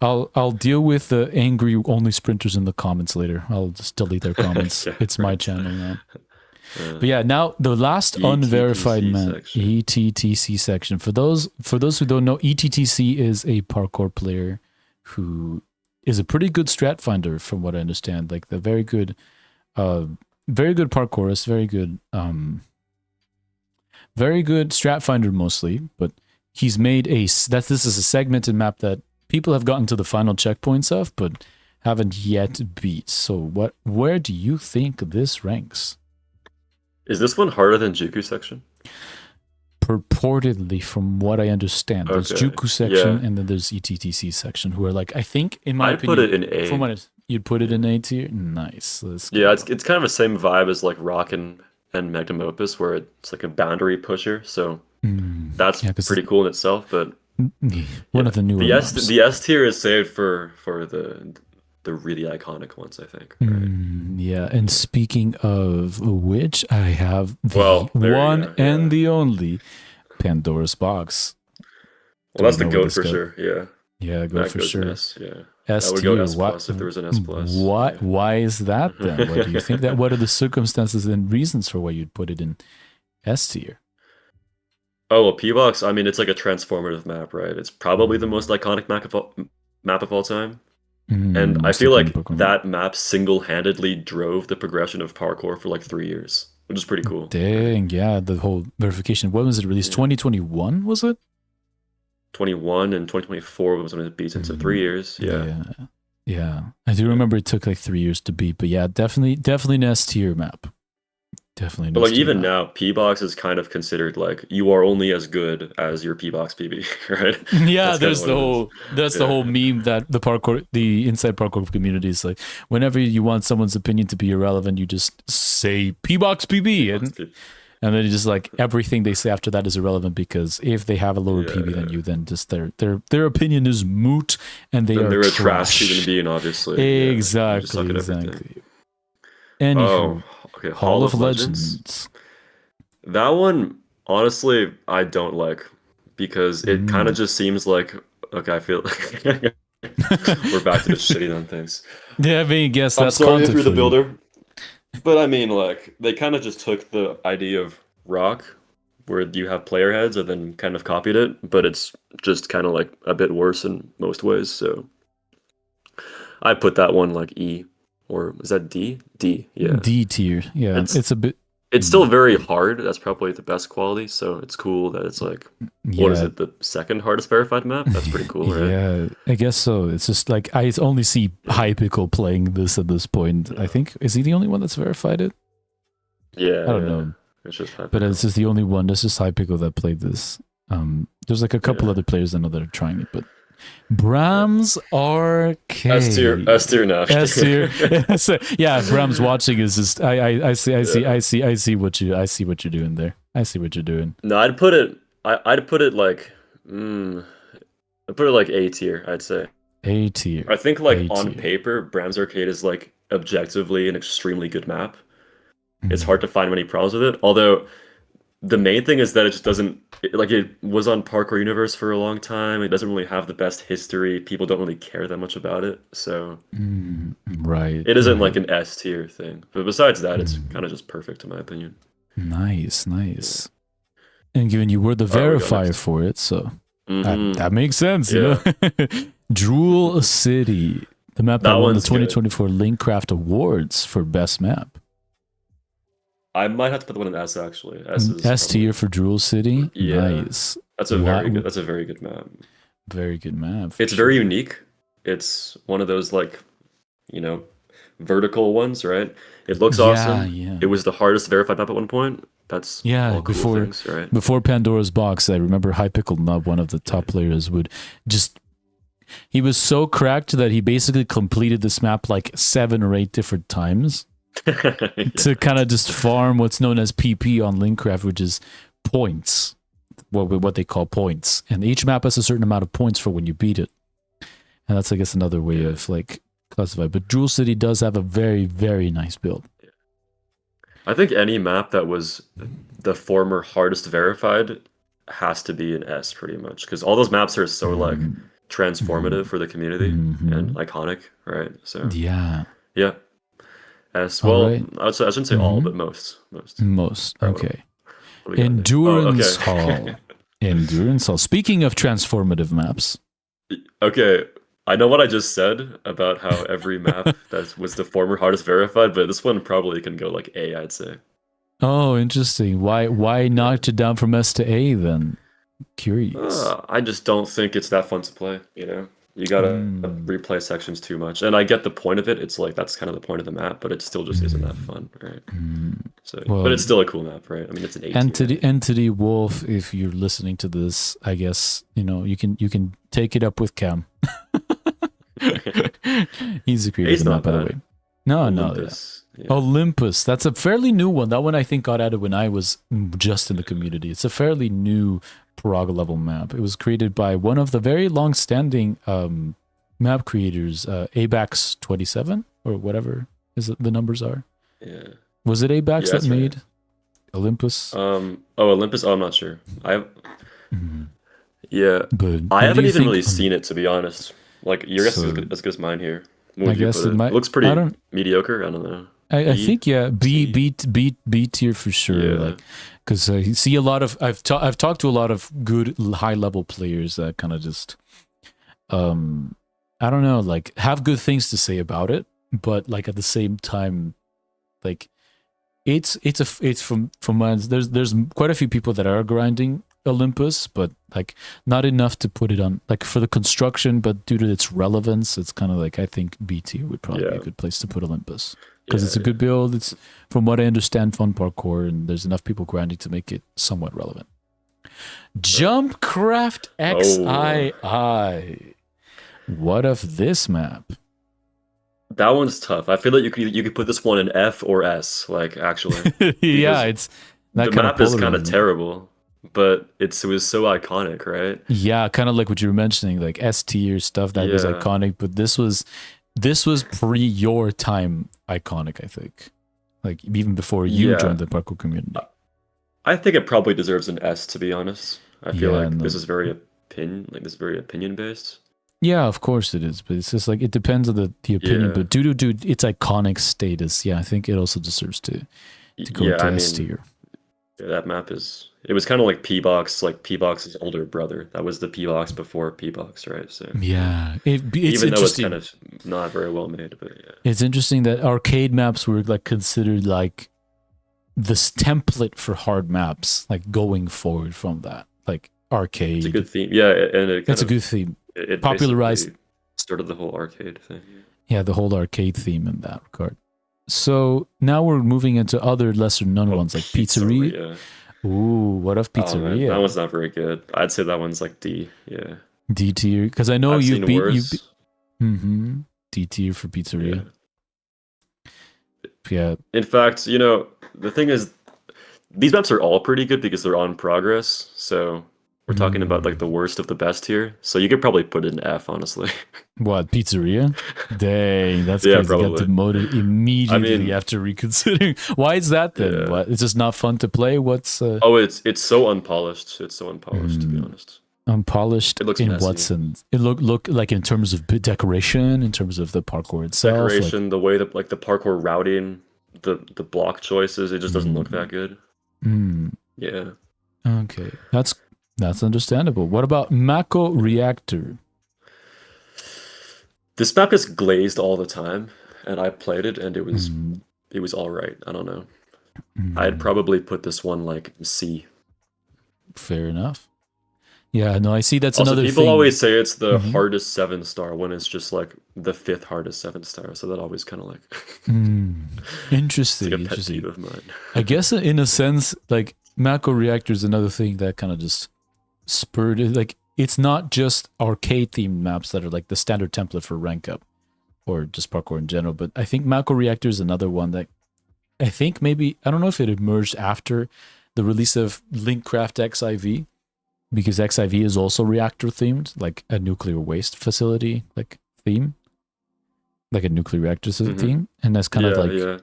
S1: I'll deal with the angry only sprinters in the comments later. I'll just delete their comments. It's my channel now. But now the last unverified map, ETTC section. For those who don't know, ETTC is a parkour player who is a pretty good strat finder, from what I understand. Like the very good parkourist, very good strat finder mostly. But he's made this is a segmented map that people have gotten to the final checkpoints of, but haven't yet beat. So where do you think this ranks?
S2: Is this one harder than Juku section?
S1: Purportedly, from what I understand, there's Juku section and then there's ETTC section, who are like, I think, in my opinion,
S2: I'd put it in A.
S1: You'd put it in A tier? Nice.
S2: It's kind of the same vibe as like Rock and Magnum Opus, where it's like a boundary pusher. So that's pretty cool in itself. But
S1: one of the newer ones.
S2: The S tier is saved for the really iconic ones, I think. Right?
S1: And speaking of which, I have the one and the only Pandora's Box.
S2: Well, that's the goat for sure. Yeah,
S1: Yeah, go
S2: that
S1: for
S2: goes in
S1: sure.
S2: S. Yeah,
S1: S
S2: that would go
S1: tier.
S2: S
S1: What?
S2: plus if there was an S plus.
S1: Why?
S2: Yeah.
S1: Why is that then? What do you think that? What are the circumstances and reasons for why you'd put it in S tier?
S2: Oh, well, P-Box, I mean, it's like a transformative map, right? It's probably the most iconic map of all time. And I
S1: Most
S2: feel
S1: iconic
S2: like
S1: Pokemon map.
S2: that map single-handedly drove the progression of parkour for like 3 years, which is pretty cool. Right?
S1: Dang, yeah, the whole verification. When was it released?
S2: Yeah.
S1: 2021, was it?
S2: 21 and 2024 was when it beat, so 3 years. Yeah.
S1: Yeah. I do remember it took like 3 years to beat, but yeah, definitely an S tier map. Definitely an
S2: But like
S1: S tier
S2: even
S1: map.
S2: now, P-Box is kind of considered like you are only as good as your P-Box PB, right?
S1: Yeah,
S2: That's kind of
S1: there's
S2: what
S1: the
S2: it is.
S1: whole the whole meme that the inside parkour community is like, whenever you want someone's opinion to be irrelevant, you just say P-Box PB,
S2: P-Box PB.
S1: and then it's just like everything they say after that is irrelevant, because if they have a lower PB than you, then just their opinion is moot, and
S2: Then
S1: are
S2: they're a
S1: trash.
S2: human being, obviously.
S1: Exactly,
S2: Yeah,
S1: exactly.
S2: Oh,
S1: Anywho,
S2: okay.
S1: Hall of Legends.
S2: That one, honestly, I don't like because it kind of just seems like okay. I feel we're back to just shitting on things.
S1: Yeah, I mean, guess
S2: I'm
S1: that's
S2: sorry if
S1: content
S2: you're the
S1: for you.
S2: builder, but I mean, like they kind of just took the idea of rock, where you have player heads, and then kind of copied it, but it's just kind of like a bit worse in most ways. So I put that one like E, or is that D? D, yeah.
S1: D tier. Yeah, it's a bit.
S2: It's still very hard. That's probably the best quality. So it's cool that it's like, what is
S1: Yeah,
S2: it? The second hardest verified map? That's pretty cool, right?
S1: yeah, I guess so. It's just like I only see Hypical playing this at this point. I think, is he the only one that's verified it?
S2: Yeah,
S1: I don't know,
S2: It's just
S1: but it's just the only one. That's just Hypical that played this. There's like a couple
S2: Yeah.
S1: other players I know that are trying it, but Brahms Arcade.
S2: S tier now.
S1: S tier. So, yeah, if Bram's watching is just I see what you're doing there. I see what you're doing.
S2: No, I'd put it. I'd put it like. I'd put it like A tier. I'd say.
S1: A tier.
S2: I think like
S1: A
S2: on
S1: tier.
S2: paper, Bram's Arcade is like objectively an extremely good map. It's hard to find many problems with it. Although the main thing is that it just doesn't it was on Parkour Universe for a long time. It doesn't really have the best history. People don't really care that much about it. So
S1: Right.
S2: it isn't like an S tier thing. But besides that, it's kind of just perfect in my opinion.
S1: Nice. And given you were the
S2: All right, we go
S1: verifier
S2: next.
S1: for it, so
S2: Mhm.
S1: that makes sense, you know? Drool City, the map that
S2: That
S1: won the
S2: one's good.
S1: 2024 Linkcraft Awards for best map.
S2: I might have to put the one in S actually. S is
S1: S
S2: probably-
S1: tier for Drool City.
S2: Yeah.
S1: Nice.
S2: That's a very good map.
S1: Very good map. for
S2: It's very
S1: sure.
S2: unique. It's one of those like, vertical ones, right? It looks awesome.
S1: Yeah.
S2: It was the hardest verified map at one point. That's all cool
S1: before
S2: things, right?
S1: before Pandora's Box, I remember Hypical Nub, one of the top players, would just he was so cracked that he basically completed this map like 7 or 8 different times to kind of just farm what's known as PP on Linkcraft, which is points, what they call points, and each map has a certain amount of points for when you beat it, and that's, I guess, another way of like classify. But Drool City does have a very, very nice build.
S2: I think any map that was the former hardest verified has to be an S pretty much because all those maps are so like transformative for the community and iconic, right? So
S1: Yeah.
S2: S.
S1: All
S2: Well,
S1: right.
S2: I shouldn't say all, but most.
S1: Okay.
S2: What do we got there?
S1: Endurance
S2: Oh, okay.
S1: Hall. Endurance Hall. Speaking of transformative maps,
S2: Okay, I know what I just said about how every map that was the former hardest verified, but this one probably can go like A, I'd say.
S1: oh, interesting. Why knocked it down from S to A then? Curious.
S2: I just don't think it's that fun to play, You gotta replay sections too much. And I get the point of it. It's like that's kind of the point of the map, but it still just isn't that fun, right? So,
S1: Well,
S2: but it's still a cool map, right? I mean, it's an 18.
S1: Entity Wolf, if you're listening to this, I guess, you can take it up with Cam. He's the creator of
S2: He's
S1: the
S2: not
S1: map, by the
S2: bad.
S1: way. No.
S2: Olympus, yeah.
S1: Olympus. That's a fairly new one. That one I think got added when I was just in the community. It's a fairly new Prog level map. It was created by one of the very long-standing map creators, ABAX 27 or whatever the numbers are.
S2: Yeah.
S1: Was it ABAX that
S2: that's right.
S1: made Olympus?
S2: Olympus. Oh, I'm not sure. Yeah,
S1: But
S2: I
S1: what do
S2: haven't
S1: you
S2: even
S1: think?
S2: really seen it, to be honest. Like your guess is
S1: So
S2: as good as mine here. What
S1: I
S2: would you
S1: guess
S2: put
S1: it
S2: it? It
S1: might.
S2: looks
S1: I
S2: pretty
S1: don't.
S2: mediocre. I don't know.
S1: I
S2: B,
S1: think yeah,
S2: C.
S1: B tier for sure.
S2: Yeah,
S1: Like, because you see a lot of I've talked to a lot of good high level players that kind of just um I don't know, like have good things to say about it, but like at the same time, like it's from my there's quite a few people that are grinding Olympus, but like not enough to put it on like for the construction, but due to its relevance, it's kind of like I think B tier would probably be
S2: yeah,
S1: a good place to put Olympus because
S2: yeah,
S1: it's a good build. It's from what I understand, fun parkour, and there's enough people grinding to make it somewhat relevant.
S2: yeah.
S1: Jumpcraft
S2: Oh,
S1: XII. What of this map?
S2: that one's tough. I feel like you could put this one in F or S, like actually,
S1: Yeah,
S2: because
S1: it's
S2: the
S1: that kind of
S2: map is kind of
S1: polarizing.
S2: terrible, but it was so iconic, right?
S1: Yeah, kind of like what you were mentioning, like S tier stuff that was
S2: Yeah,
S1: iconic, but this was pre your time iconic, I think. Like even before you
S2: yeah.
S1: joined the parkour
S2: I
S1: community.
S2: I think it probably deserves an S, to be honest. I feel
S1: Yeah,
S2: like this
S1: no.
S2: is very this is very opinion based.
S1: Yeah, of course it is, but it's just like it depends on the opinion.
S2: Yeah,
S1: But due to its iconic status, yeah, I think it also deserves to go
S2: yeah.
S1: into
S2: I
S1: S
S2: mean,
S1: tier.
S2: yeah, that map is. It was kind of like P-Box, like P-Box's older brother. That was the P-Box before P-Box, right? So yeah.
S1: Yeah, it's
S2: Even though it's kind
S1: interesting.
S2: of not very well made, but yeah,
S1: It's interesting that arcade maps were like considered like this template for hard maps, like going forward from that, like
S2: it's a
S1: arcade.
S2: good theme. Yeah, and it kind
S1: It's a
S2: of
S1: good theme.
S2: it
S1: Popularized,
S2: basically started the whole arcade thing.
S1: yeah, the whole arcade theme in that regard. So now we're moving into other lesser known
S2: Oh,
S1: ones like Pizzeria.
S2: Pizzeria.
S1: Ooh, what of
S2: Oh man, that
S1: Pizzeria?
S2: one's not very good. I'd say that one's like D. Yeah,
S1: D tier, because I know
S2: I've seen
S1: you've
S2: worse.
S1: mm-hmm. D tier for
S2: Yeah.
S1: Pizzeria. Yeah.
S2: In fact, the thing is, these maps are all pretty good because they're on progress. So we're talking about like
S1: Mm.
S2: the worst of the best here. So you could probably put it in F, honestly.
S1: What, Pizzeria? Dang, that's
S2: Yeah,
S1: crazy. Got
S2: probably.
S1: demoted
S2: I
S1: immediately
S2: mean,
S1: after reconsidering. Why is that then?
S2: yeah.
S1: What? It's just not fun to play? What's
S2: Oh, it's so unpolished. It's so unpolished, to be
S1: mm,
S2: honest.
S1: unpolished
S2: It looks
S1: in what
S2: messy.
S1: sense? It look like in terms of decoration, in terms of the parkour itself, like
S2: Decoration, the way that like the parkour routing, the block choices, it just doesn't look
S1: mm,
S2: that good.
S1: mm,
S2: Yeah.
S1: okay. That's understandable. What about Mako Reactor?
S2: This map is glazed all the time, and I played it, and
S1: Mm,
S2: it was all right. I don't know. I'd
S1: mm,
S2: probably put this one like C.
S1: fair enough. Yeah, no, I see that's
S2: Also,
S1: another
S2: people
S1: thing.
S2: always say it's the
S1: Mhm.
S2: hardest 7 star when it's just like the fifth hardest 7 star. So that always kind of like it's like
S1: Interesting,
S2: a pet peeve
S1: interesting.
S2: of mine.
S1: I guess in a sense, like Mako Reactor is another thing that kind of just spurred it. Like it's not just arcade themed maps that are like the standard template for rank up or just parkour in general, but I think Mako Reactor is another one that I think maybe I don't know if it emerged after the release of Linkcraft XIV because XIV is also reactor themed, like a nuclear waste facility like theme, like a nuclear reactor
S2: Hmm.
S1: theme, and that's kind of
S2: Yeah,
S1: like
S2: yeah.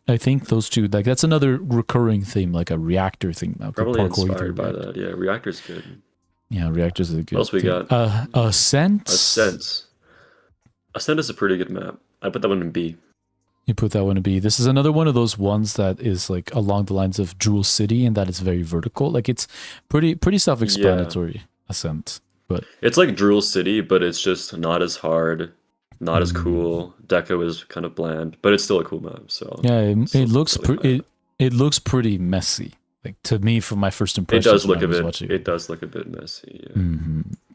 S1: I think those two, like that's another recurring theme, like a reactor theme. Okay,
S2: Probably
S1: parkour either
S2: inspired by
S1: reactor.
S2: that. Yeah, Reactor's good.
S1: Yeah, reactors is a
S2: What
S1: good
S2: else we
S1: theme.
S2: got?
S1: Ascent.
S2: Ascent. Ascent is a pretty good map. I put that one in B.
S1: You put that one to B. This is another one of those ones that is like along the lines of Jewel City, and that is very vertical. Like it's pretty
S2: Yeah.
S1: self-explanatory. Ascent, but
S2: It's like Drool City, but it's just not as hard, not as
S1: mm,
S2: cool. Deco is kind of bland, but it's still a cool map, so I'll
S1: yeah, it
S2: still
S1: looks
S2: really high on it.
S1: it looks pretty messy. Like to me, from my first
S2: It
S1: impressions
S2: does
S1: when
S2: look
S1: I
S2: a
S1: was
S2: bit.
S1: watching it.
S2: It does look a bit messy. Yeah.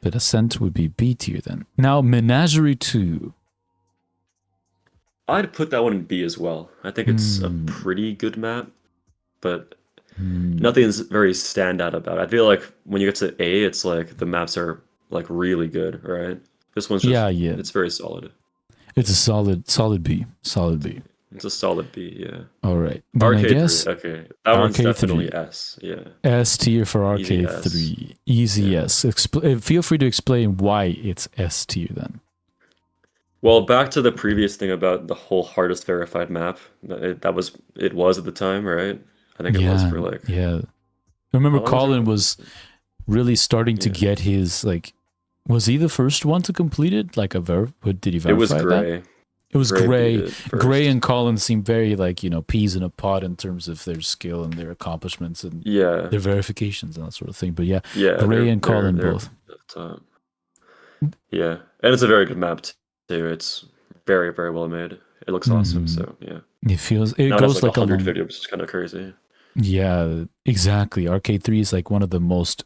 S1: But Ascent would be B tier then. Now Menagerie 2.
S2: I'd put that one in B as well. I think it's a
S1: Hmm.
S2: pretty good map, but
S1: Hmm.
S2: nothing's very standout about it. I feel like when you get to A, it's like the maps are like really good, right? This one's
S1: Yeah,
S2: just
S1: yeah.
S2: it's very solid.
S1: It's a solid B. Solid B.
S2: It's a solid B, yeah.
S1: All right. Then I
S2: Arcade 3,
S1: guess
S2: okay. That one's
S1: Arcade 3.
S2: definitely S, yeah.
S1: S tier for
S2: Easy
S1: Arcade
S2: S.
S1: 3. Easy
S2: Yeah.
S1: S. Feel free to explain why it's S tier then.
S2: Well, back to the previous thing about the whole hardest verified map. It was at the time, right? I think it was
S1: Yeah,
S2: for like
S1: yeah. I remember
S2: how long was it
S1: Colin
S2: for?
S1: was really starting to
S2: Yeah.
S1: get his like. Was he the first one to complete it? Like did he verify
S2: It was
S1: that?
S2: Gray.
S1: It was
S2: Gray beat
S1: Gray.
S2: it first.
S1: Gray and Colin seem very like, peas in a pod in terms of their skill and their accomplishments and
S2: Yeah.
S1: their verifications and that sort of thing. But yeah,
S2: Yeah.
S1: Gray and Colin
S2: they're
S1: both.
S2: at the top. Yeah. And it's a very good map too. It's very, very well made. It looks awesome. So yeah.
S1: It
S2: Now
S1: goes
S2: it has like
S1: like
S2: 100
S1: along.
S2: videos, which is kind of crazy.
S1: Yeah, exactly. Arcade 3 is like one of the most,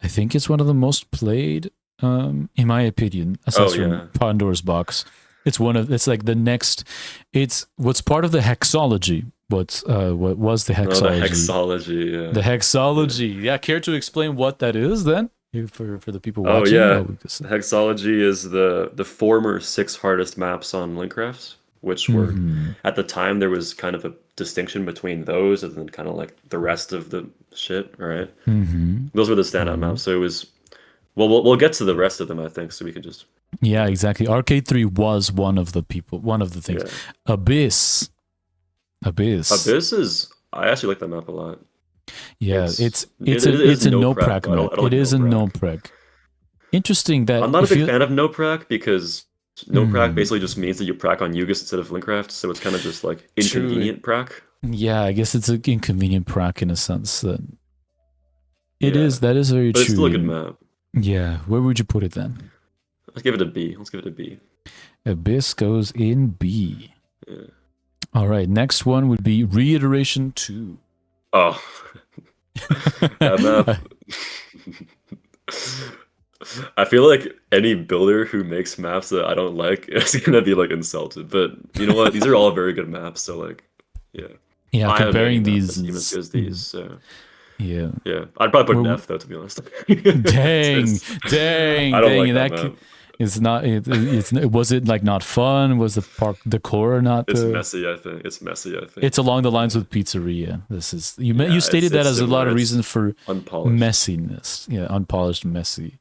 S1: I think it's one of the most played, in my opinion, aside from Pandora's Box. It's like the next, it's what's part of the hexology. What was the hexology?
S2: Oh, the hexology, yeah.
S1: The hexology. Yeah, care to explain what that is then? For the people watching?
S2: The hexology is the former 6 hardest maps on Linkcraft, which were, at the time, there was kind of a distinction between those and then kind of like the rest of the shit, right? Those were the standout maps. So it was, we'll get to the rest of them, I think, so we can just...
S1: Yeah, exactly. Arcade 3 was one of the things. Yeah. Abyss is...
S2: I actually like that map a lot.
S1: Yeah, it's a no-prac map. It is a no-prac. Interesting that...
S2: I'm not a big fan of no-prac because no-prac basically just means that you prac on Yugus instead of Linkcraft, so it's kind of just like inconvenient prac.
S1: Yeah, I guess it's an inconvenient prac in a sense. That that is very true.
S2: It's still a good map.
S1: Yeah, where would you put it then?
S2: Let's give it a B.
S1: Abyss goes in B.
S2: Yeah.
S1: All right, next one would be Reiteration 2.
S2: Oh. That map. I feel like any builder who makes maps that I don't like is gonna be like insulted. But you know what? These are all very good maps, so like, yeah.
S1: Yeah, comparing these
S2: even as good as these. So.
S1: Yeah.
S2: I'd probably put an F though, to be honest.
S1: Dang.
S2: I don't like that map.
S1: It's not. Was it like not fun? Was the core not?
S2: It's messy. I think
S1: it's along the lines with Pizzeria. This is you stated that as a lot of reason for
S2: unpolished
S1: messiness. Yeah, unpolished, messy.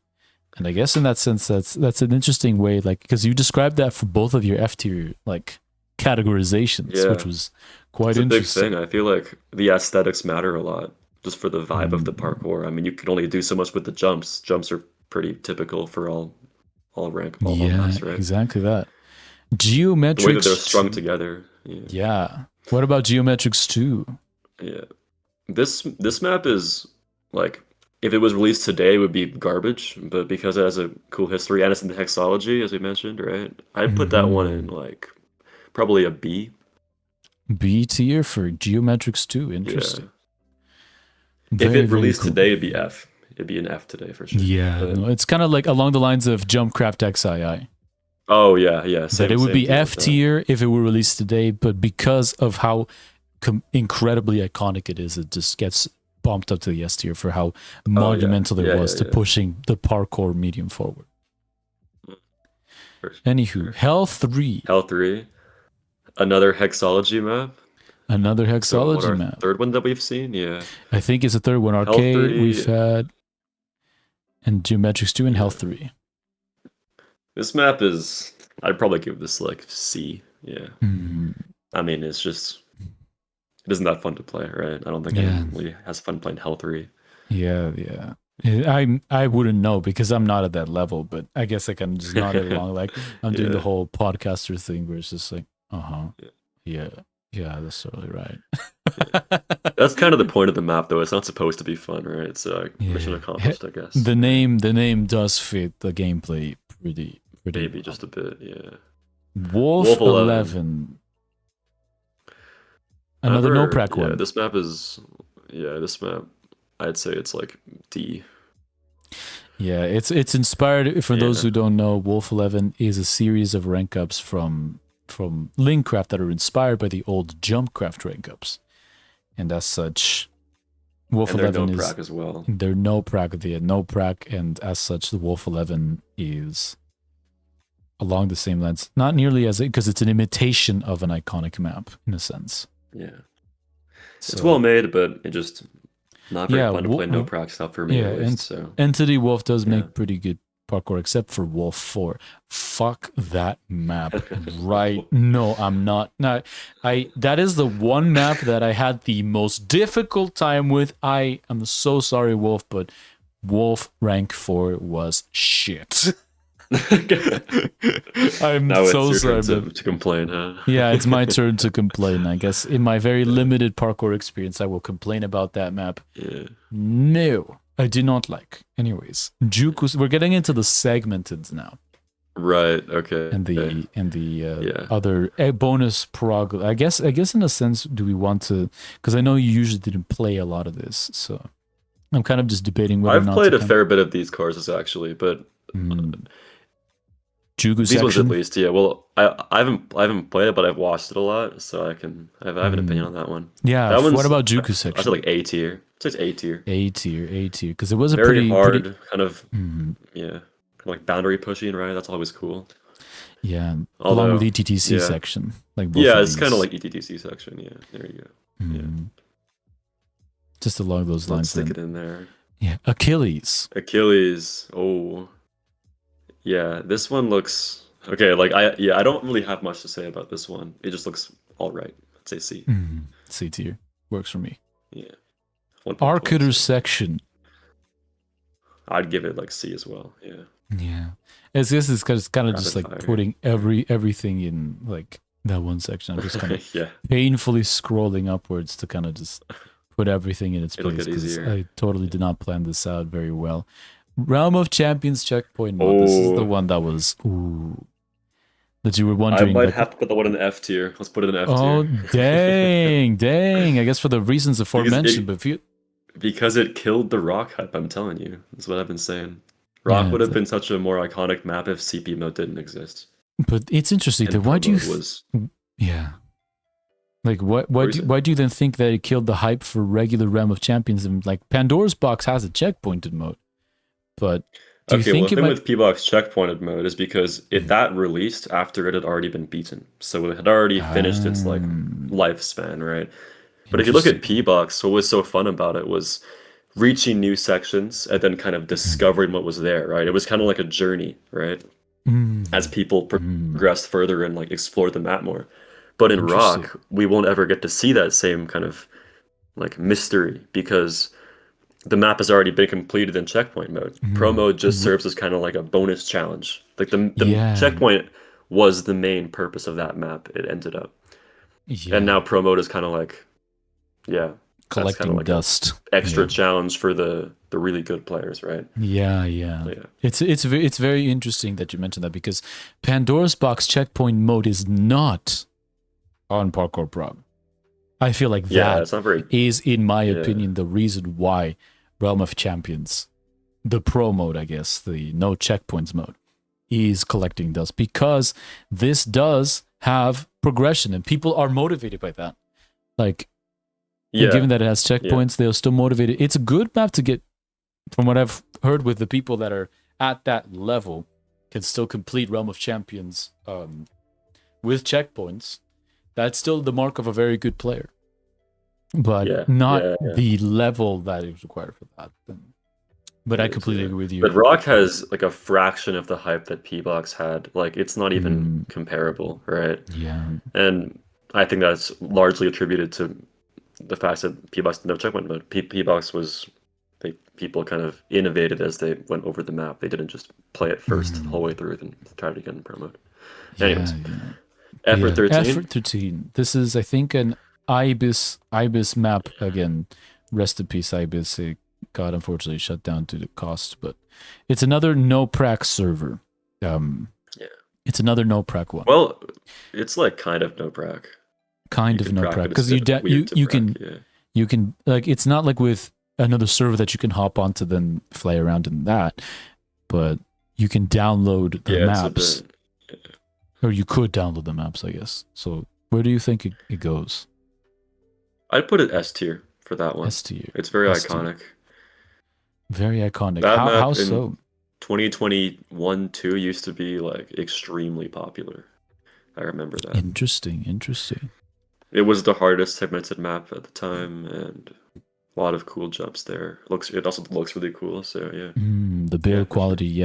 S1: And I guess in that sense, that's an interesting way, like because you described that for both of your F tier like categorizations, which was quite interesting.
S2: Big thing. I feel like the aesthetics matter a lot, just for the vibe of the parkour. I mean, you can only do so much with the jumps. Jumps are pretty typical for all maps, right?
S1: Exactly that. Geometrics.
S2: The way that they're strung together.
S1: Yeah. What about Geometrics 2?
S2: Yeah. This map is like, if it was released today, it would be garbage. But because it has a cool history and it's in the hexology, as we mentioned, right? I'd put that one in like probably a B.
S1: B tier for Geometrics 2. Interesting.
S2: Yeah. If it released today, it'd be F. It'd be an F today for sure.
S1: Yeah, it's kind of like along the lines of Jumpcraft XII.
S2: Oh yeah.
S1: That it would be F tier if it were released today, but because of how incredibly iconic it is, it just gets bumped up to the S tier for how monumental it was to pushing the parkour medium forward. Anywho, Hell 3.
S2: Another hexology map.
S1: Another hexology map.
S2: Third one that we've seen, yeah.
S1: I think it's a third one. Arcade, we've had, and Geometrics 2 and Hell 3.
S2: This map is, I'd probably give this like C, yeah. I mean, it isn't that fun to play, right? I don't think anyone really has fun playing Hell 3.
S1: Yeah. I wouldn't know because I'm not at that level, but I guess I can just nod it along. Like I'm doing the whole podcaster thing where it's just like, yeah, that's totally right.
S2: That's kind of the point of the map, though. It's not supposed to be fun, right? So mission accomplished, I guess.
S1: The name does fit the gameplay pretty
S2: Maybe
S1: well.
S2: just a bit, yeah.
S1: Wolf 11. Another no-prac one.
S2: This map, I'd say it's like D.
S1: Yeah, it's inspired, for those who don't know, Wolf 11 is a series of rank ups from Linkcraft that are inspired by the old Jumpcraft rank ups. And as such, Wolf 11 is
S2: no-prac as well.
S1: They're no-prac, no-prac, and as such, the Wolf 11 is along the same lines. Not nearly as because it's an imitation of an iconic map in a sense.
S2: Yeah. It's well made, but it just not very fun to play no-prac stuff for me.
S1: Entity Wolf does make pretty good parkour, except for Wolf 4. Fuck that map. Right? No, I'm not. No, that is the one map that I had the most difficult time with. I am so sorry, Wolf, but Wolf rank 4 was shit. I'm
S2: Now
S1: so
S2: it's your
S1: sorry.
S2: turn to complain, huh?
S1: Yeah, it's my turn to complain. I guess in my very limited parkour experience, I will complain about that map.
S2: Yeah.
S1: No, I do not like. Anyways, Juku. We're getting into the segmented now,
S2: Right. Okay.
S1: and the
S2: Yeah.
S1: other bonus prog. I guess in a sense, do we want to? Because I know you usually didn't play a lot of this, so I'm kind of just debating whether or
S2: I've
S1: not
S2: played
S1: to
S2: a fair bit of these courses actually, but
S1: Jugu
S2: these
S1: section.
S2: ones at least, yeah. Well, I haven't played it, but I've watched it a lot, so I have an opinion on that one.
S1: Yeah.
S2: That one's,
S1: What about Juku
S2: I
S1: section?
S2: feel like A tier. It's like A tier.
S1: A tier, because it was a
S2: Very hard,
S1: pretty
S2: kind of yeah, kind of like boundary pushing, right? That's always cool.
S1: yeah.
S2: Although,
S1: Along with ETTC
S2: yeah.
S1: section, like both
S2: Yeah,
S1: of
S2: it's kind of
S1: these.
S2: like ETTC section. Yeah, there you go. Yeah,
S1: Just along those
S2: let's
S1: lines.
S2: stick
S1: Then.
S2: it in there.
S1: Yeah, Achilles.
S2: Achilles. Oh, yeah. This one looks okay. Like I don't really have much to say about this one. It just looks all right. I'd say C.
S1: C tier works for me.
S2: Yeah.
S1: Arcuter section.
S2: I'd give it like C as well. Yeah.
S1: Yeah, it's kind of just like
S2: fire.
S1: putting everything in like that one section. I'm just kind of
S2: Yeah.
S1: painfully scrolling upwards to kind of just put everything in its
S2: It'll
S1: place
S2: get
S1: because
S2: easier.
S1: I totally did not plan this out very well. Realm of Champions checkpoint mode. This is the one that was that you were
S2: I
S1: wondering.
S2: might
S1: like,
S2: have to put that one in F tier. Let's put it in F
S1: oh
S2: tier.
S1: dang! I guess for the reasons aforementioned, but if you
S2: because it killed the Rock hype, I'm telling you. That's what I've been saying. Rock would have been such a more iconic map if CP mode didn't exist.
S1: But it's interesting.
S2: And
S1: Why do you?
S2: was
S1: Yeah. Like why do you then think that it killed the hype for regular Realm of Champions? And like Pandora's Box has a checkpointed mode, but do you think
S2: the
S1: it
S2: thing
S1: might?
S2: with P-Box checkpointed mode is because that released after it had already been beaten, so it had already finished its like lifespan, right? But if you look at P-Box, what was so fun about it was reaching new sections and then kind of discovering what was there, right? It was kind of like a journey, right? As people progressed further and like explored the map more. But in Rock, we won't ever get to see that same kind of like mystery because the map has already been completed in checkpoint mode. Pro mode just serves as kind of like a bonus challenge. Like the checkpoint was the main purpose of that map. It ended up. Yeah. And now pro mode is kind of like,
S1: collecting like dust.
S2: Extra challenge for the really good players, right?
S1: Yeah. It's very interesting that you mentioned that because Pandora's Box checkpoint mode is not on Parkour Prog. I feel like that is, in my opinion, the reason why Realm of Champions, the pro mode, I guess, the no checkpoints mode, is collecting dust because this does have progression and people are motivated by that. Like, given that it has checkpoints, they're still motivated. It's a good map to get, from what I've heard with the people that are at that level, can still complete Realm of Champions with checkpoints. That's still the mark of a very good player, but not the level that is required for that. But I completely agree with you.
S2: But Rock has like a fraction of the hype that P-Box had. Like it's not even comparable, right?
S1: Yeah.
S2: And I think that's largely attributed to the fact that P-Box didn't have checkpoint mode. P-Box was people kind of innovated as they went over the map. They didn't just play it first the whole way through and try it again in pro mode. Anyways. Effort 13.
S1: Effort 13. This is, I think, an Ibis map again. Rest in peace, Ibis. It got unfortunately shut down due to cost, but it's another no prac server. It's another no prac one.
S2: Well, it's like kind of no prac.
S1: Kind of no prac because you can like it's not like with another server that you can hop onto then fly around in that, but you can download the maps. Or you could download the maps, I guess. So where do you think it goes?
S2: I'd put it S tier for that one.
S1: S tier.
S2: It's very iconic.
S1: Very iconic.
S2: That map
S1: how
S2: in
S1: so?
S2: 2021-2 used to be like extremely popular. I remember that.
S1: Interesting.
S2: It was the hardest segmented map at the time, and a lot of cool jumps there. It also looks really cool. So yeah.
S1: The build quality,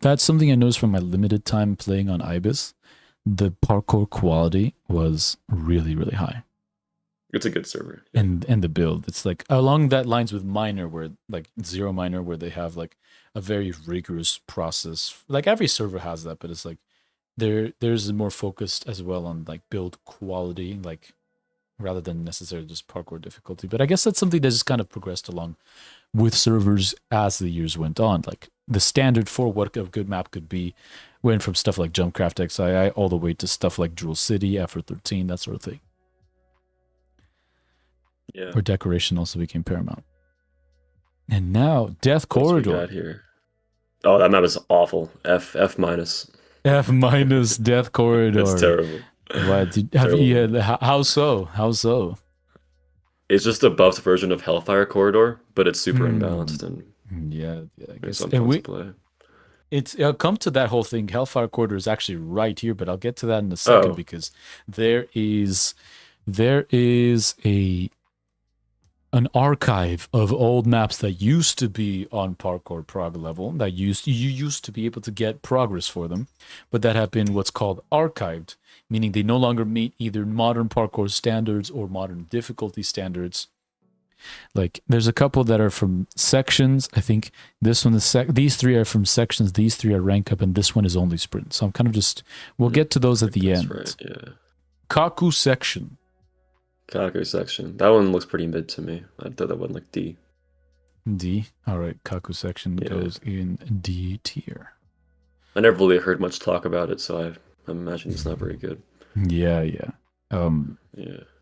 S1: that's something I noticed from my limited time playing on Ibis. The parkour quality was really, really high.
S2: It's a good server. Yeah.
S1: And the build. It's like along that lines with Miner, where like Zero Miner, where they have like a very rigorous process. Like every server has that, but it's like there's more focused as well on like build quality, like rather than necessarily just parkour difficulty. But I guess that's something that just kind of progressed along with servers as the years went on. Like the standard for what a good map could be went from stuff like Jumpcraft XII all the way to stuff like Jewel City, Effort 13, that sort of thing.
S2: Yeah.
S1: Where decoration also became paramount. And now Death Corridor.
S2: What got here? Oh, that map is awful. F minus.
S1: F minus Death Corridor.
S2: It's terrible.
S1: What? How so? How so?
S2: It's just a buffed version of Hellfire Corridor, but it's super imbalanced and
S1: yeah, I guess.
S2: It's fun to play.
S1: I'll come to that whole thing. Hellfire Corridor is actually right here, but I'll get to that in a second because there is an archive of old maps that used to be on Parkour Prog level that you used to be able to get progress for them, but that have been what's called archived, meaning they no longer meet either modern parkour standards or modern difficulty standards. Like there's a couple that are from sections. I think this one is these three are from sections, these three are rank up, and this one is only sprint. So I'm kind of just we'll get to those at the end.
S2: Right, yeah.
S1: Kaku section.
S2: Kaku section. That one looks pretty mid to me. I thought that one like D.
S1: D. All right, Kaku section goes in D tier.
S2: I never really heard much talk about it, so I imagine it's not very good.
S1: Yeah.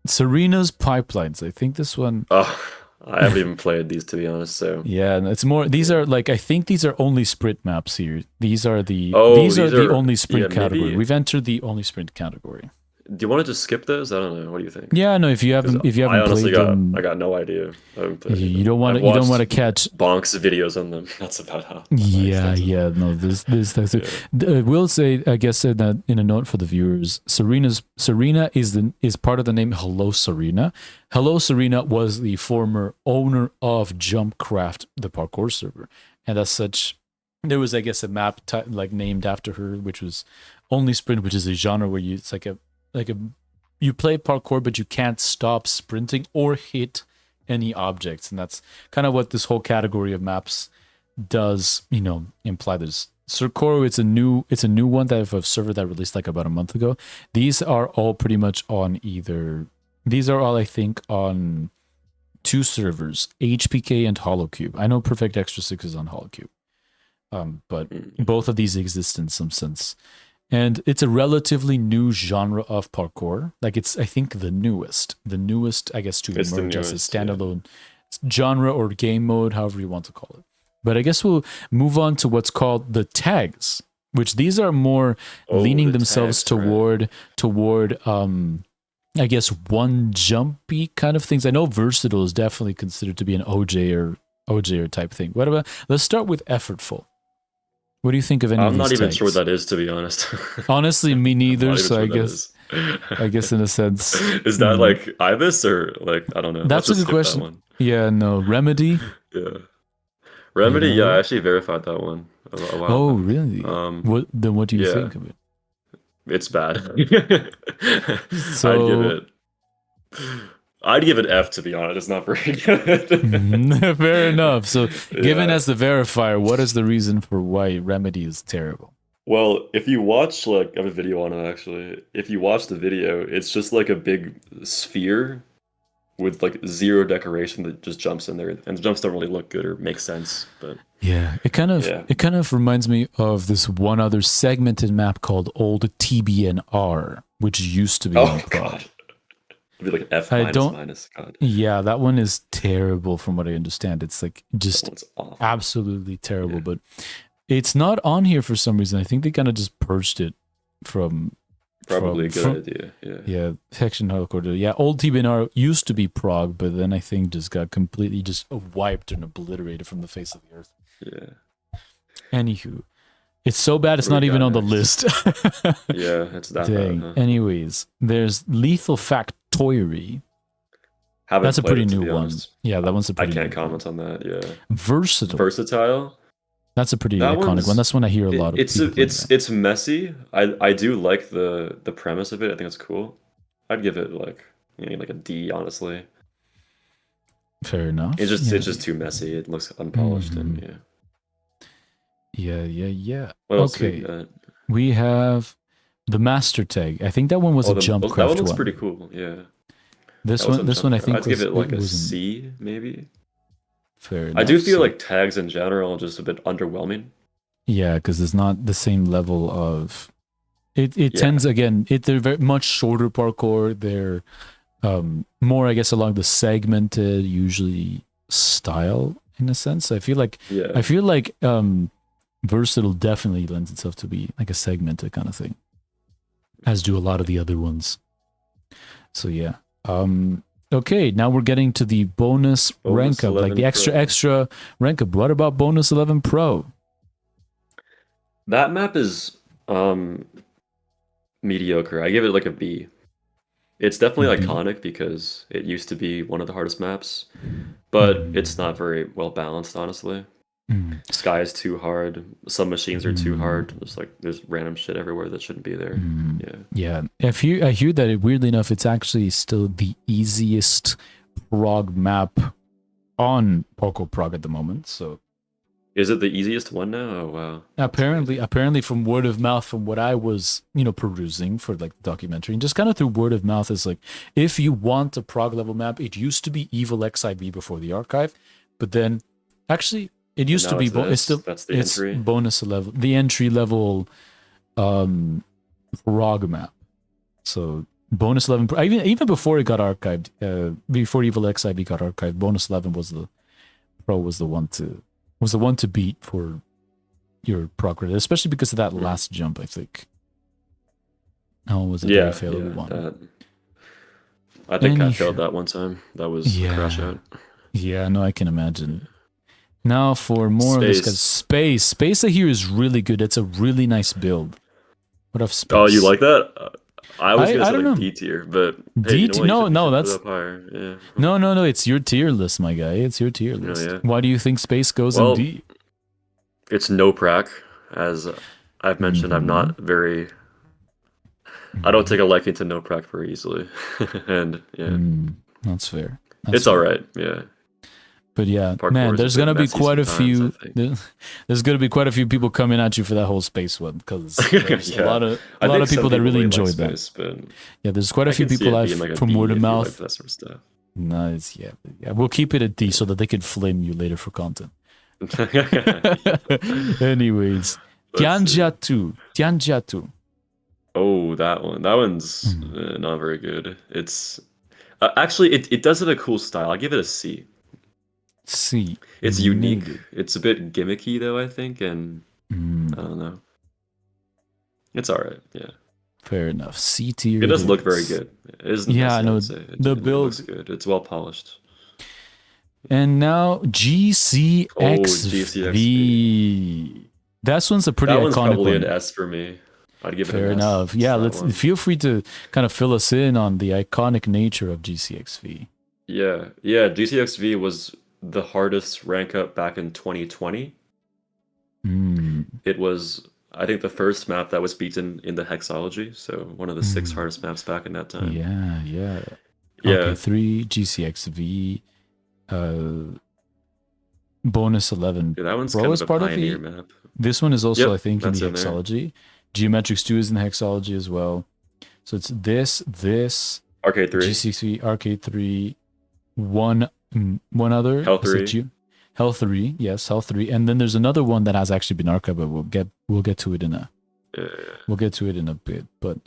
S1: Serena's Pipelines. I think this one.
S2: Oh, I haven't even played these, to be honest. So
S1: yeah, it's more. These are like I think these are only sprint maps here. These are the the only sprint category.
S2: Maybe.
S1: We've entered the only sprint category.
S2: Do you want to just skip those? I don't know. What do you think?
S1: Yeah, no. If you haven't
S2: I honestly
S1: played them,
S2: I got no idea. I haven't played
S1: you don't want to catch
S2: Bonk's videos on them. That's about how.
S1: Yeah. No, this. I will say, I guess, that in a note for the viewers, Serena is part of the name Hello Serena. Hello Serena was the former owner of Jumpcraft, the parkour server, and as such, there was, I guess, a map named after her, which was only sprint, which is a genre where it's you play parkour, but you can't stop sprinting or hit any objects, and that's kind of what this whole category of maps does, imply. There's Circoro. It's a new one that of a server that released like about a month ago. These are all pretty much on I think on two servers, HPK and HoloCube. I know Perfect Extra 6 is on HoloCube, but both of these exist in some sense. And it's a relatively new genre of parkour. Like it's, I think, the newest, I guess, to emerge as a standalone genre or game mode, however you want to call it. But I guess we'll move on to what's called the tags, which these are more leaning themselves toward, I guess, one jumpy kind of things. I know Versatile is definitely considered to be an OJ type thing. Whatever. Let's start with Effortful. What do you think of any of these
S2: I'm not even
S1: tags?
S2: sure what that is, to be honest.
S1: Honestly, me neither. So I guess in a sense,
S2: is that like Ibis or like I don't know.
S1: That's a good question. That yeah, no Remedy.
S2: Yeah, Remedy. Yeah, I actually verified that one a while
S1: Oh,
S2: back.
S1: really? What do you think of it?
S2: It's bad.
S1: So
S2: I'd give it F, to be honest. It's not very good.
S1: Fair enough. So, given as the verifier, what is the reason for why Remedy is terrible?
S2: Well, if you watch, I have a video on it actually. If you watch the video, it's just like a big sphere with zero decoration that just jumps in there, and the jumps don't really look good or make sense. But
S1: yeah, it kind of reminds me of this one other segmented map called Old TBNR, which used to be.
S2: Oh God. It'd be like F minus. God.
S1: Yeah, that one is terrible from what I understand. It's just absolutely terrible. Yeah. But it's not on here for some reason. I think they kind of just purged it from.
S2: Probably a good idea. Yeah.
S1: Yeah, Section Hardcore. Yeah, Old TBNR used to be Prog, but then I think just got completely just wiped and obliterated from the face of the earth.
S2: Yeah.
S1: Anywho. It's so bad it's not even on the list.
S2: Yeah, it's that
S1: bad. Huh? Anyways, there's Lethal Factory. That's a pretty new one. Yeah, that one's a pretty
S2: I can't comment on that, yeah.
S1: Versatile. That's a pretty iconic one. That's one I hear a lot of people.
S2: It's messy. I do like the premise of it. I think it's cool. I'd give it like a D, honestly.
S1: Fair enough.
S2: It's just too messy. It looks unpolished and
S1: Yeah.
S2: What else
S1: Okay.
S2: we got?
S1: We have the master tag. I think that one was a jump craft
S2: that one looks
S1: one.
S2: pretty cool. Yeah.
S1: This one I think
S2: I'd give it like a C, maybe.
S1: Fair enough.
S2: I do feel like tags in general are just a bit underwhelming.
S1: Yeah, because there's not the same level of it tends again. They're very much shorter parkour. They're more, I guess, along the segmented usually style in a sense. I feel like versatile definitely lends itself to be like a segmented kind of thing, as do a lot of the other ones. So yeah. Okay, now we're getting to the bonus rank up, like the extra rank up. What about bonus 11 Pro?
S2: That map is mediocre. I give it like a B. It's definitely iconic because it used to be one of the hardest maps, but it's not very well balanced, honestly. Sky is too hard. Some machines are too hard. There's random shit everywhere that shouldn't be there.
S1: Yeah. I hear that weirdly enough, it's actually still the easiest Prog map on Parkour Prog at the moment. So,
S2: is it the easiest one now? Oh wow.
S1: Apparently, from word of mouth, from what I was perusing for like the documentary, and just kind of through word of mouth, is like if you want a Prog level map, it used to be Evil XIB before the archive, but then actually. It used to be it's
S2: entry.
S1: Bonus level, the entry level Prog map. So bonus 11, even before it got archived, before Evil XIB got archived, bonus 11 was the one to beat for your Prog credit, especially because of that last jump. I think. That one was a very failable one.
S2: I think I failed that one time. That was a crash out.
S1: Yeah, no, I can imagine. Now for more of this, because space I hear is really good. It's a really nice build. What of Space?
S2: Oh, you like that? I was gonna say like D tier, but
S1: D tier? No, that's
S2: up higher. Yeah.
S1: No. It's your tier list, my guy. It's your tier list. Why do you think Space goes in D?
S2: It's no prac, as I've mentioned. I'm not very. I don't take a liking to no prac very easily, and
S1: that's fair.
S2: It's all right. Yeah.
S1: But yeah, man, there's gonna be quite a few. There's gonna be quite a few people coming at you for that whole space one because there's a lot of people that really enjoyed that. Yeah, there's quite a few people from word of mouth.
S2: That sort of stuff.
S1: Nice, yeah. We'll keep it at D so that they can flame you later for content. Anyways, Tianjia 2.
S2: Oh, that one. That one's not very good. It's actually it does have a cool style. I give it a C.
S1: C.
S2: It's unique. It's a bit gimmicky though, I think, and I don't know. It's all right. Yeah.
S1: Fair enough. C tier.
S2: It does look very good.
S1: I know the build
S2: looks good. It's well polished.
S1: And now GCXV. That one's a pretty iconic one. That one's probably
S2: an S for me. I'd give it
S1: fair
S2: an S.
S1: enough. Yeah, feel free to kind of fill us in on the iconic nature of GCXV.
S2: Yeah. GCXV was the hardest rank up back in 2020. It was, I think, the first map that was beaten in the hexology, so one of the 6 hardest maps back in that time.
S1: Yeah. RK3, GCXV, bonus 11.
S2: Yeah, that one's kind of a pioneer map.
S1: This one is also, I think, in the hexology. Geometrics 2 is in the hexology as well. So it's this,
S2: RK3,
S1: GCXV, RK3, one other.
S2: Hell 3.
S1: Hell 3, yes, Hell 3. And then there's another one that has actually been archived, but we'll get to it in a bit. But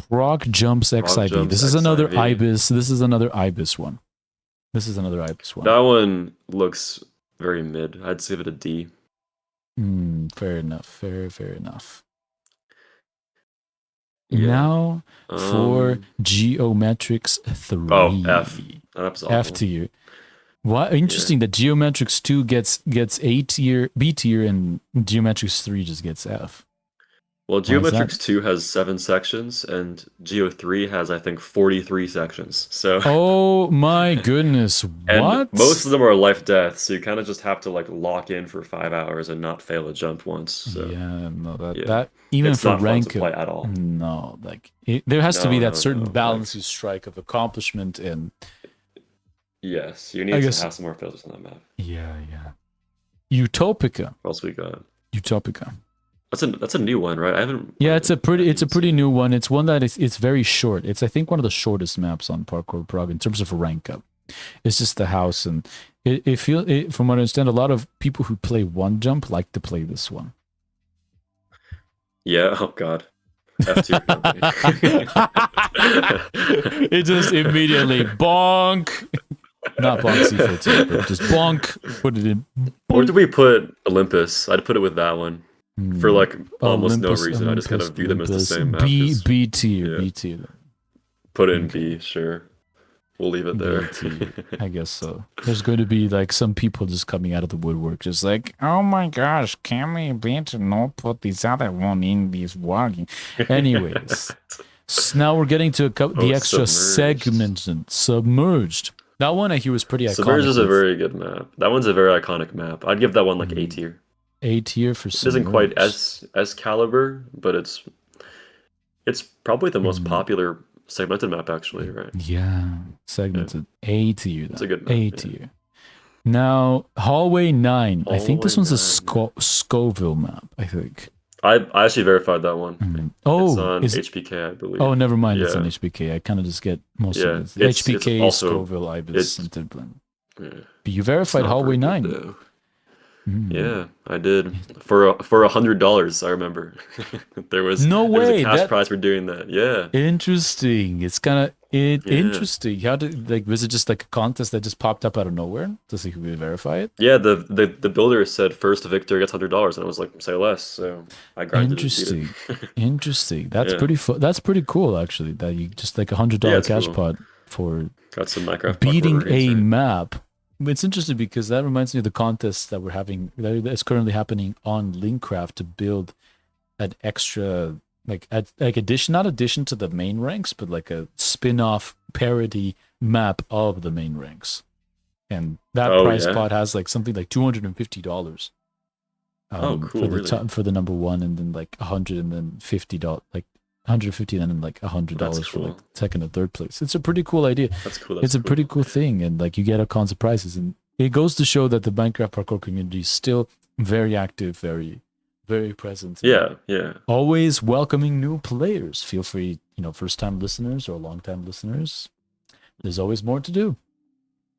S1: Prog Jumps XIB. This is another IBIS. This is another IBIS one. That one looks very mid. I'd give it a D. Fair enough. Fair enough. Yeah. Now for Geometrics 3.
S2: Oh, F. That's awful.
S1: F tier. What interesting that Geometrics 2 gets A tier, B tier, and Geometrics 3 just gets F.
S2: Well,
S1: Why is that?
S2: Geometrics 2 has 7 sections, and Geo 3 has, I think, 43 sections. So,
S1: Oh my goodness.
S2: and most
S1: What?
S2: of them are life death, so you kind of just have to like lock in for 5 hours and not fail a jump once. So,
S1: Yeah, no,
S2: yeah,
S1: that even
S2: it's
S1: for
S2: not fun to
S1: rank up,
S2: play at all.
S1: no, like there has to be
S2: No,
S1: that
S2: no,
S1: certain
S2: no. Like,
S1: balance you strike of accomplishment and
S2: yes, you
S1: I
S2: need to
S1: guess
S2: have some more filters on that map.
S1: yeah. Utopica.
S2: What else we got?
S1: Utopica.
S2: That's a new one, right? I haven't
S1: Yeah,
S2: played it. I haven't
S1: it's a
S2: even
S1: pretty
S2: seen it.
S1: new one. It's one that is it's very short. It's I think one of the shortest maps on Parkour Prog in terms of rank up. It's just the house and from what I understand, a lot of people who play one jump like to play this one.
S2: Yeah. Oh God. F tier company.
S1: It just immediately bonk. Not bonk C14, but just bonk. Put it in.
S2: Where
S1: Bonk.
S2: do we put Olympus? I'd put it with that one for
S1: Hmm.
S2: like almost no reason. I just kind of view them as the same map.
S1: B tier,
S2: Yeah,
S1: B tier.
S2: put it in
S1: Okay.
S2: B. Sure, we'll leave it there.
S1: B tier. I guess so. There's going to be like some people just coming out of the woodwork, just like, oh my gosh, can we better not put this other one in this walking? Anyways, so now we're getting to the extra
S2: Submerged.
S1: segments and submerged. That one I hear was pretty
S2: Submerged
S1: iconic
S2: is a
S1: with
S2: very good map. That one's a very iconic map. I'd give that one like A
S1: mm,
S2: tier.
S1: A tier for
S2: It isn't quite
S1: submerged.
S2: S caliber, but it's probably the most
S1: Mm,
S2: popular segmented map actually, right?
S1: yeah, segmented A tier
S2: It's
S1: then.
S2: a good map.
S1: A
S2: Yeah.
S1: tier. Now, Hallway 9. I think this
S2: Hallway
S1: one's a
S2: 9.
S1: Scoville map, I think.
S2: I actually verified that one.
S1: Mm.
S2: It's
S1: Oh,
S2: on
S1: is it?
S2: HPK, I believe.
S1: Oh, never mind. It's on
S2: Yeah,
S1: HBK. I kind of just get most of
S2: yeah.
S1: it.
S2: It's
S1: HBK,
S2: also
S1: Scoville, Ibis,
S2: it's
S1: and Tidblend.
S2: yeah,
S1: But you
S2: it's
S1: verified
S2: not
S1: Hallway
S2: very good
S1: 9.
S2: though.
S1: Mm.
S2: Yeah, I did for $100. I remember
S1: No
S2: there was a
S1: way.
S2: cash
S1: That
S2: prize for doing that. Yeah,
S1: interesting. It's kind of
S2: yeah,
S1: interesting. How did like was it just like a contest that just popped up out of nowhere to see who would verify it?
S2: yeah. The builder said first victor gets $100, and I was like, say less. So I grinded and beat
S1: Interesting.
S2: it.
S1: Interesting. That's
S2: Yeah,
S1: pretty that's pretty cool actually. That you just like
S2: yeah,
S1: $100
S2: it's
S1: cash
S2: cool.
S1: pot for
S2: Got some Minecraft parkour
S1: beating
S2: earnings,
S1: a
S2: right?
S1: map. It's interesting because that reminds me of the contest that we're having that's currently happening on Linkcraft to build an extra like addition, not addition to the main ranks, but like a spin-off parody map of the main ranks. And that
S2: Oh
S1: prize
S2: yeah.
S1: pot has like something like $250
S2: Oh
S1: for
S2: cool,
S1: the
S2: really?
S1: for the number one, and then like $150 like 150 and then like
S2: That's
S1: $100 for like
S2: cool.
S1: second and third place. It's a pretty cool idea.
S2: That's cool.
S1: It's
S2: That's
S1: a pretty
S2: cool.
S1: cool thing, and like you get all kinds of prizes, and it goes to show that the Minecraft parkour community is still very active, very present, and
S2: Yeah, yeah.
S1: always welcoming new players. Feel free, first time listeners or long time listeners. There's always more to do.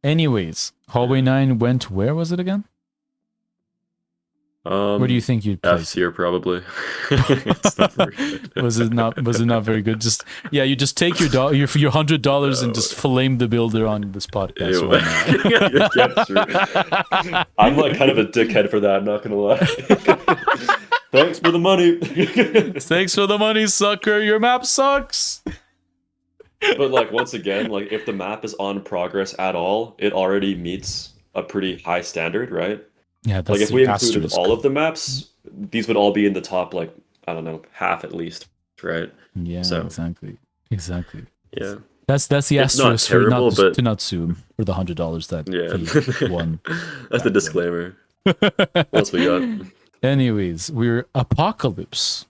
S1: Anyways, Hallway 9 went, where was it again? Where do you think you'd
S2: F
S1: place it?
S2: tier probably. It's not very good.
S1: Was it not very good? Just yeah, you just take your your $100 and just flame the builder on this podcast.
S2: Ew.
S1: Right
S2: Yeah, true. I'm like kind of a dickhead for that, I'm not gonna lie. Thanks for the money.
S1: Thanks for the money, sucker. Your map sucks.
S2: But like once again, like if the map is on progress at all, it already meets a pretty high standard, right?
S1: Yeah,
S2: Like
S1: that's
S2: if
S1: the
S2: we included
S1: asterisk.
S2: all of the maps, these would all be in the top like, I don't know, half at least, right?
S1: Yeah,
S2: So
S1: exactly.
S2: yeah.
S1: That's the
S2: It's not
S1: asterisk for
S2: terrible,
S1: not
S2: but
S1: to not sue for the $100 that he
S2: yeah.
S1: won.
S2: That's the
S1: back
S2: disclaimer. What else we got?
S1: then. Anyways, we're Apocalypse.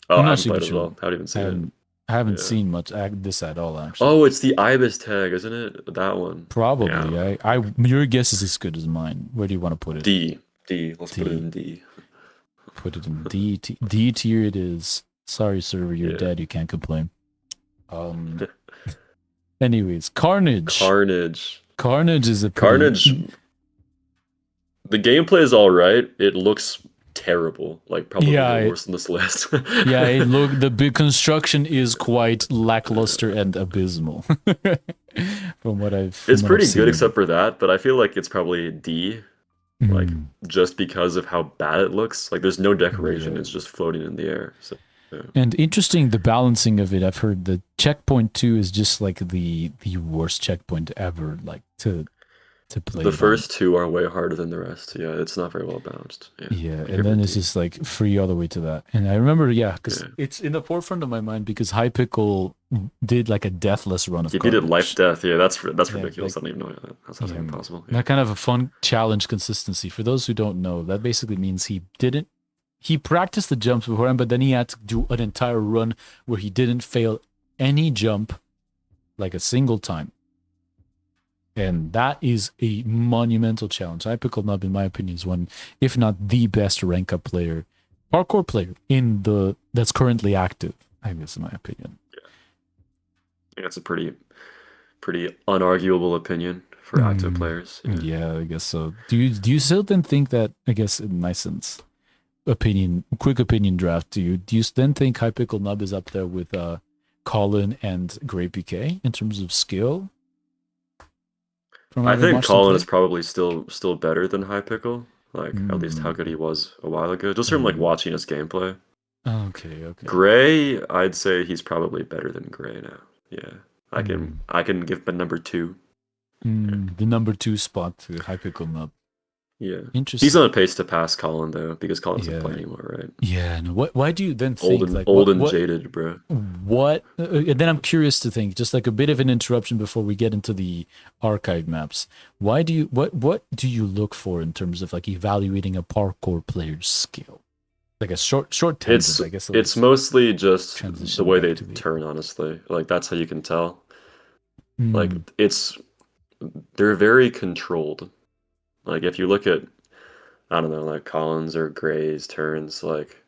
S2: Oh,
S1: I'm
S2: I
S1: not
S2: haven't
S1: super
S2: played it at
S1: sure.
S2: all. I haven't even
S1: I
S2: seen it.
S1: haven't
S2: Yeah.
S1: seen much this at all actually.
S2: Oh, it's the Ibis tag, isn't it? That one.
S1: Probably.
S2: Yeah.
S1: Your guess is as good as mine. Where do you want to put it?
S2: D. D. Let's put it
S1: D.
S2: in D.
S1: Put it in D tier. It is. Sorry, server, you're
S2: Yeah.
S1: dead. You can't complain. Anyways, Carnage. Carnage is a
S2: Carnage.
S1: pretty.
S2: The gameplay is all right. It looks terrible. Like probably
S1: Yeah,
S2: the worst on this list.
S1: yeah. The big construction is quite lackluster and abysmal. From what I've.
S2: It's
S1: from what I've
S2: pretty
S1: seen
S2: good
S1: of it.
S2: except for that, but I feel like it's probably D. Like
S1: Mm,
S2: just because of how bad it looks. Like there's no decoration.
S1: yeah.
S2: It's just floating in the air. So yeah.
S1: And interesting, the balancing of it. I've heard the checkpoint 2 is just like the worst checkpoint ever. Like to to play
S2: The
S1: it on.
S2: first two are way harder than the rest. Yeah, it's not very well balanced. Yeah,
S1: Yeah,
S2: like
S1: and then it's
S2: everything.
S1: just like free all the way to that. And I remember, yeah, because
S2: Yeah.
S1: it's in the forefront of my mind because High Pickle did like a deathless run of
S2: If you did life
S1: Carnage.
S2: death, yeah, that's
S1: Yeah, like
S2: ridiculous. I don't even know how's
S1: yeah,
S2: even possible. Yeah.
S1: that kind of a fun challenge consistency. For those who don't know, that basically means he practiced the jumps beforehand, but then he had to do an entire run where he didn't fail any jump like a single time. And that is a monumental challenge. Pickle Nub, in my opinion, is one, if not the best rank up player, parkour player that's currently active, I guess, in my opinion.
S2: I think that's a pretty unarguable opinion for active players. Yeah.
S1: Yeah, I guess so. Do you still then think that, I guess, in my sense, quick opinion draft, do you then think High Pickle Nub is up there with Colin and Grey PK in terms of skill? From
S2: I
S1: having
S2: think
S1: watched them
S2: Colin
S1: play?
S2: is probably still better than High Pickle. Like at least how good he was a while ago, just from like watching his gameplay.
S1: Okay.
S2: Gray, I'd say he's probably better than Gray now. Yeah, I can give him number two.
S1: The number 2 spot to High Pickle Nub.
S2: Yeah,
S1: Interesting.
S2: he's on a pace to pass Colin though, because Colin doesn't
S1: Yeah.
S2: play anymore, right?
S1: Yeah. No. Why do you then think
S2: Old and
S1: like
S2: old and
S1: what
S2: jaded, bro.
S1: and then I'm curious to think, just like a bit of an interruption before we get into the archive maps. What do you look for in terms of like evaluating a parkour player's skill? Like a short tangent, I guess.
S2: It's mostly just
S1: transition
S2: the way
S1: back
S2: they
S1: to the-
S2: turn. Honestly, like that's how you can tell. Like they're very controlled. Like if you look at, I don't know, like Collins or Gray's turns, like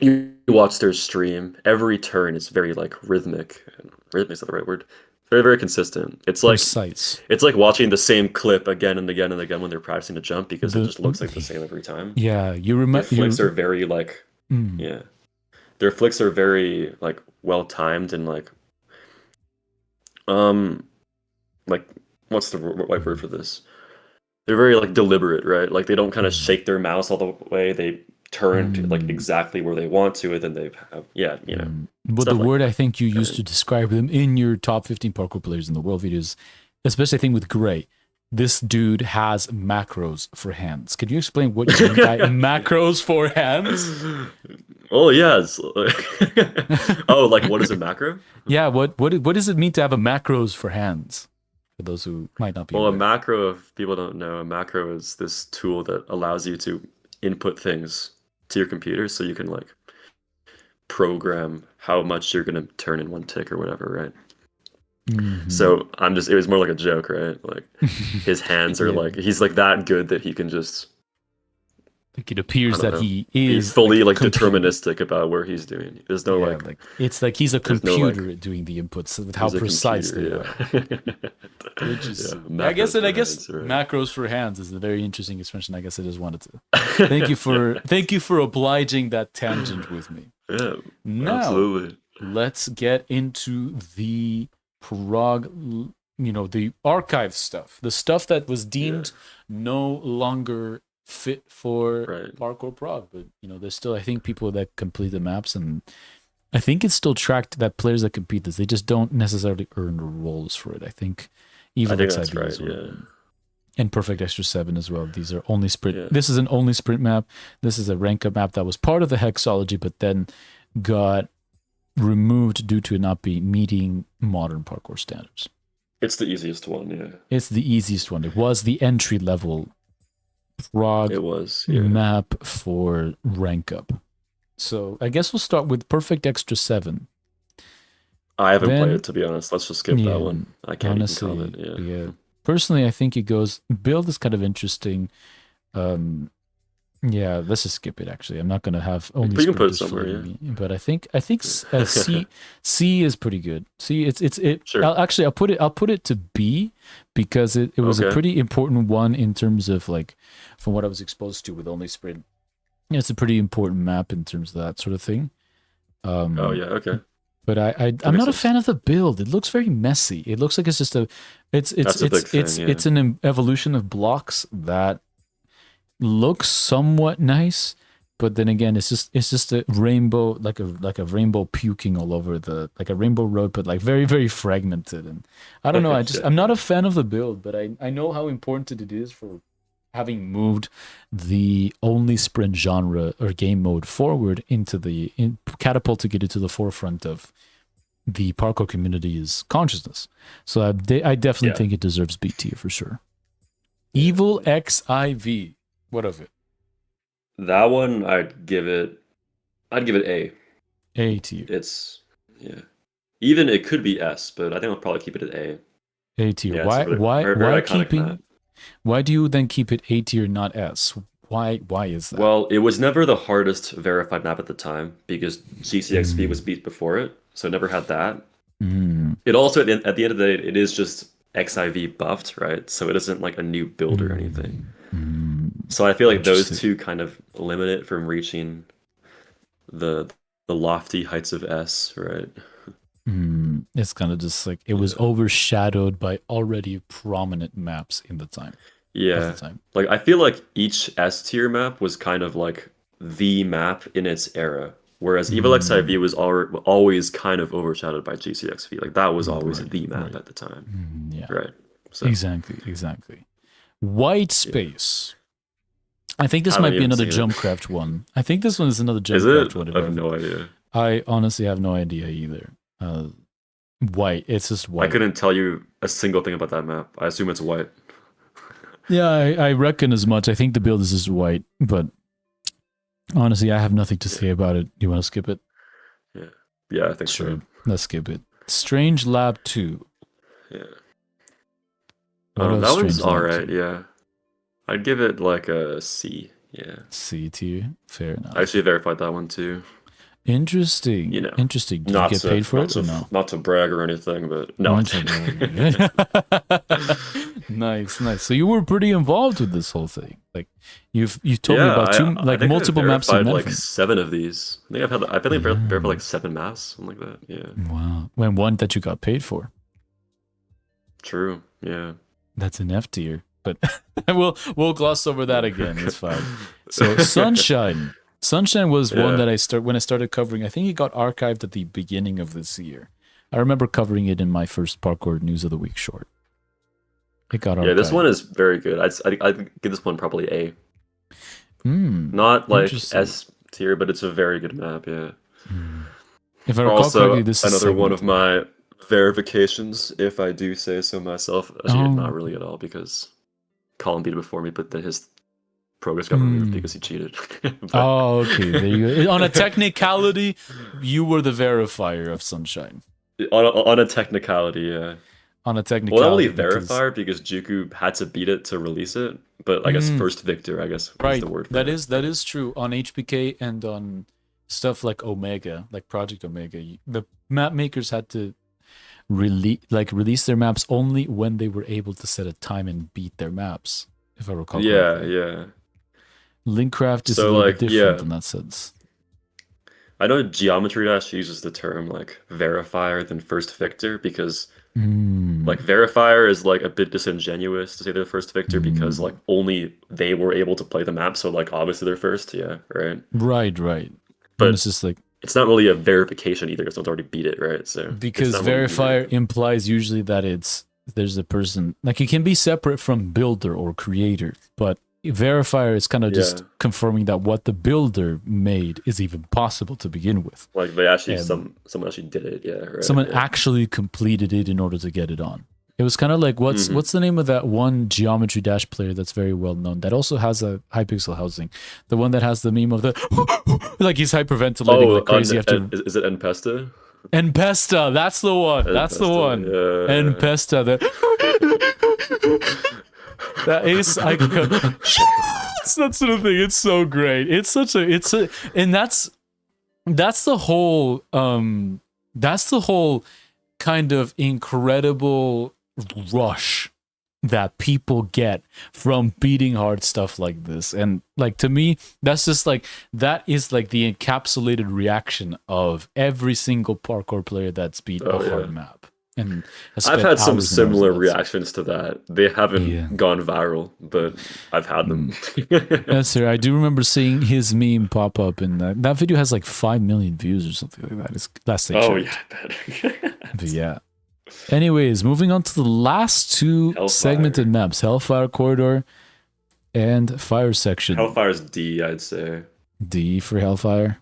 S2: you watch their stream, every turn is very like rhythmic. Rhythmic is not the right word. Very, very consistent.
S1: precise.
S2: It's like watching the same clip again and again and again when they're practicing to jump because it
S1: The-
S2: just looks like the same every time.
S1: Yeah, you
S2: Their
S1: remember.
S2: flicks are very like
S1: Mm.
S2: yeah. Their flicks are very like well timed and like what's the right word for this? They're very like deliberate, right? Like they don't kind of shake their mouse all the way. They turn to like exactly where they want to, and then they have
S1: But the
S2: stuff like
S1: word
S2: that.
S1: I think you used to describe them in your top 15 parkour players in the world videos, especially I think with Gray, this dude has macros for hands. Could you explain what you mean by macros for hands?
S2: Oh yes. Oh, like what is a macro?
S1: Yeah, what does it mean to have a macros for hands? For those who might not be
S2: Well, a
S1: aware.
S2: macro, if people don't know, a macro is this tool that allows you to input things to your computer so you can like program how much you're gonna turn in one tick or whatever, right? So it was more like a joke, right? Like his hands are
S1: Yeah.
S2: like he's like that good that he can just
S1: Like it appears
S2: I don't
S1: that
S2: know.
S1: he is
S2: he's fully like
S1: computer.
S2: deterministic about where he's doing. There's no
S1: Yeah, like it's like he's a
S2: there's no,
S1: computer
S2: like,
S1: at doing the inputs with how
S2: he's a
S1: precise they
S2: computer,
S1: are.
S2: yeah.
S1: Interesting.
S2: Yeah,
S1: I guess
S2: macros for
S1: hands,
S2: right.
S1: macros for hands is a very interesting expression. I guess I just wanted to thank you for obliging that tangent with me.
S2: Yeah,
S1: Now
S2: absolutely.
S1: let's get into the Prog, the archive stuff, the stuff that was deemed no longer fit for
S2: Right.
S1: Parkour Prog, but there's still, I think, people that complete the maps, and I think it's still tracked that players that compete this, they just don't necessarily earn roles for it. I think even
S2: I think that's right. Yeah.
S1: and Perfect Extra 7 as well. These are only sprint.
S2: Yeah.
S1: This is an only sprint map. This is a rank up map that was part of the hexology, but then got removed due to it not be meeting modern parkour standards.
S2: It's the easiest one. Yeah.
S1: It's the easiest one. It was the entry level Prog
S2: It was. Yeah.
S1: map for rank up. So I guess we'll start with Perfect Extra 7.
S2: I haven't
S1: Then-
S2: played it, to be honest. Let's just skip
S1: Yeah,
S2: that one. I can't
S1: honestly,
S2: even comment. Yeah.
S1: Personally, I think it goes build is kind of interesting. Yeah, let's just skip it. Actually, I'm not gonna have only.
S2: You can put it
S1: sprinters
S2: somewhere,
S1: following me, but I think C is pretty good. C, it's
S2: Sure.
S1: I'll put it to B because it was a
S2: Okay.
S1: pretty important one in terms of like from what I was exposed to with only sprint. It's a pretty important map in terms of that sort of thing.
S2: Oh yeah. Okay.
S1: But I'm
S2: makes
S1: not a
S2: sense.
S1: fan of the build. It looks very messy. It looks like it's just
S2: That's a big thing, yeah.
S1: it's an evolution of blocks that looks somewhat nice, but then again, it's just a rainbow, like a rainbow puking all over like a rainbow road, but like very, very fragmented. And I don't know, I'm not a fan of the build, but I know how important it is for having moved the only sprint genre or game mode forward catapulted it to the forefront of the parkour community's consciousness. So I definitely think it deserves B tier for sure. Evil XIV, what of it?
S2: That one, I'd give it A.
S1: A tier.
S2: It's even it could be S, but I think I'll probably keep it at A.
S1: A tier.
S2: Yeah,
S1: why why do you then keep it A tier, not S? Why is that?
S2: Well, it was never the hardest verified map at the time because GCXV was beat before it, so it never had that. It also at the end of the day, it is just XIV buffed, right? So it isn't like a new build or anything. So I feel like those two kind of limit it from reaching the lofty heights of S, right?
S1: It's kind of just like it was overshadowed by already prominent maps in the time.
S2: Yeah, like I feel like each S tier map was kind of like the map in its era, whereas Evil XIV was always kind of overshadowed by GCXV. Like that was always the map at the time. Right. So,
S1: exactly. White Space. I think this might be another Jumpcraft one. I think this one is another Jumpcraft one.
S2: I have no idea.
S1: I honestly have no idea either. White. It's just white.
S2: I couldn't tell you a single thing about that map. I assume it's white.
S1: Yeah, I reckon as much. I think the build is just white, but honestly, I have nothing to say about it. You want to skip it?
S2: Yeah, I think so.
S1: Let's skip it. Strange Lab 2.
S2: Yeah. That one's alright, yeah. I'd give it like a C, yeah.
S1: C tier, fair enough.
S2: I actually verified that one too.
S1: Interesting. Interesting. Did you get paid for it or no?
S2: Not to brag or anything, but no.
S1: Nice. So you were pretty involved with this whole thing. Like you told me about multiple maps.
S2: I've verified like 7 of these. I think I've verified like 7 maps, something like that. Yeah.
S1: Wow. When one that you got paid for.
S2: True. Yeah.
S1: That's an F tier, but we'll gloss over that again. It's fine. So Sunshine. Sunshine was one that when I started covering. I think it got archived at the beginning of this year. I remember covering it in my first Parkour News of the Week short. It got archived.
S2: Yeah, this one is very good. I'd give this one probably A. Not like S tier, but it's a very good map. Yeah.
S1: If I recall correctly, this is
S2: another one of my verifications, if I do say so myself. Actually, not really at all, because Colin beat it before me, but then his progress got removed because he cheated.
S1: Okay, there you go. On a technicality, you were the verifier of Sunshine.
S2: On a technicality, yeah.
S1: On a technicality.
S2: Well, not only verifier, because Juku had to beat it to release it, but I guess first victor, I guess, is the word for
S1: that. That is true. On HPK and on stuff like Omega, like Project Omega, the map makers had to release their maps only when they were able to set a time and beat their maps, if I recall correctly.
S2: Yeah.
S1: Linkcraft is a little bit different in that sense.
S2: I know Geometry Dash uses the term like verifier than first victor, because like verifier is like a bit disingenuous to say they're first victor because like only they were able to play the map, so like obviously they're first, right. But
S1: it's just like
S2: it's not really a verification either, because someone's already beat it, right? So
S1: because verifier implies usually that there's a person, like it can be separate from builder or creator, but verifier is kind of just confirming that what the builder made is even possible to begin with.
S2: Like they actually, someone actually did it, right?
S1: Someone actually completed it in order to get it on. It was kind of like what's the name of that one Geometry Dash player that's very well known that also has a Hypixel housing, the one that has the meme of the like he's hyperventilating like crazy after.
S2: Is it Npesta?
S1: Npesta, that's the one. That's the one. Npesta. That is that sort of thing. It's so great. And that's the whole kind of incredible rush that people get from beating hard stuff like this. And like to me, that is like the encapsulated reaction of every single parkour player that's beat a hard map. and has
S2: I've
S1: spent
S2: had some
S1: hours and hours on
S2: similar
S1: that.
S2: reactions to that. They
S1: Yeah.
S2: haven't gone viral, but I've had them.
S1: That's fair. I do remember seeing his meme pop up, and that video has like 5 million views or something like that. It's last I
S2: Oh
S1: checked.
S2: yeah, I bet.
S1: But yeah. Anyways, moving on to the last two
S2: Hellfire.
S1: segmented maps: Hellfire Corridor and Fire Section.
S2: Hellfire's D, I'd say.
S1: D for Hellfire,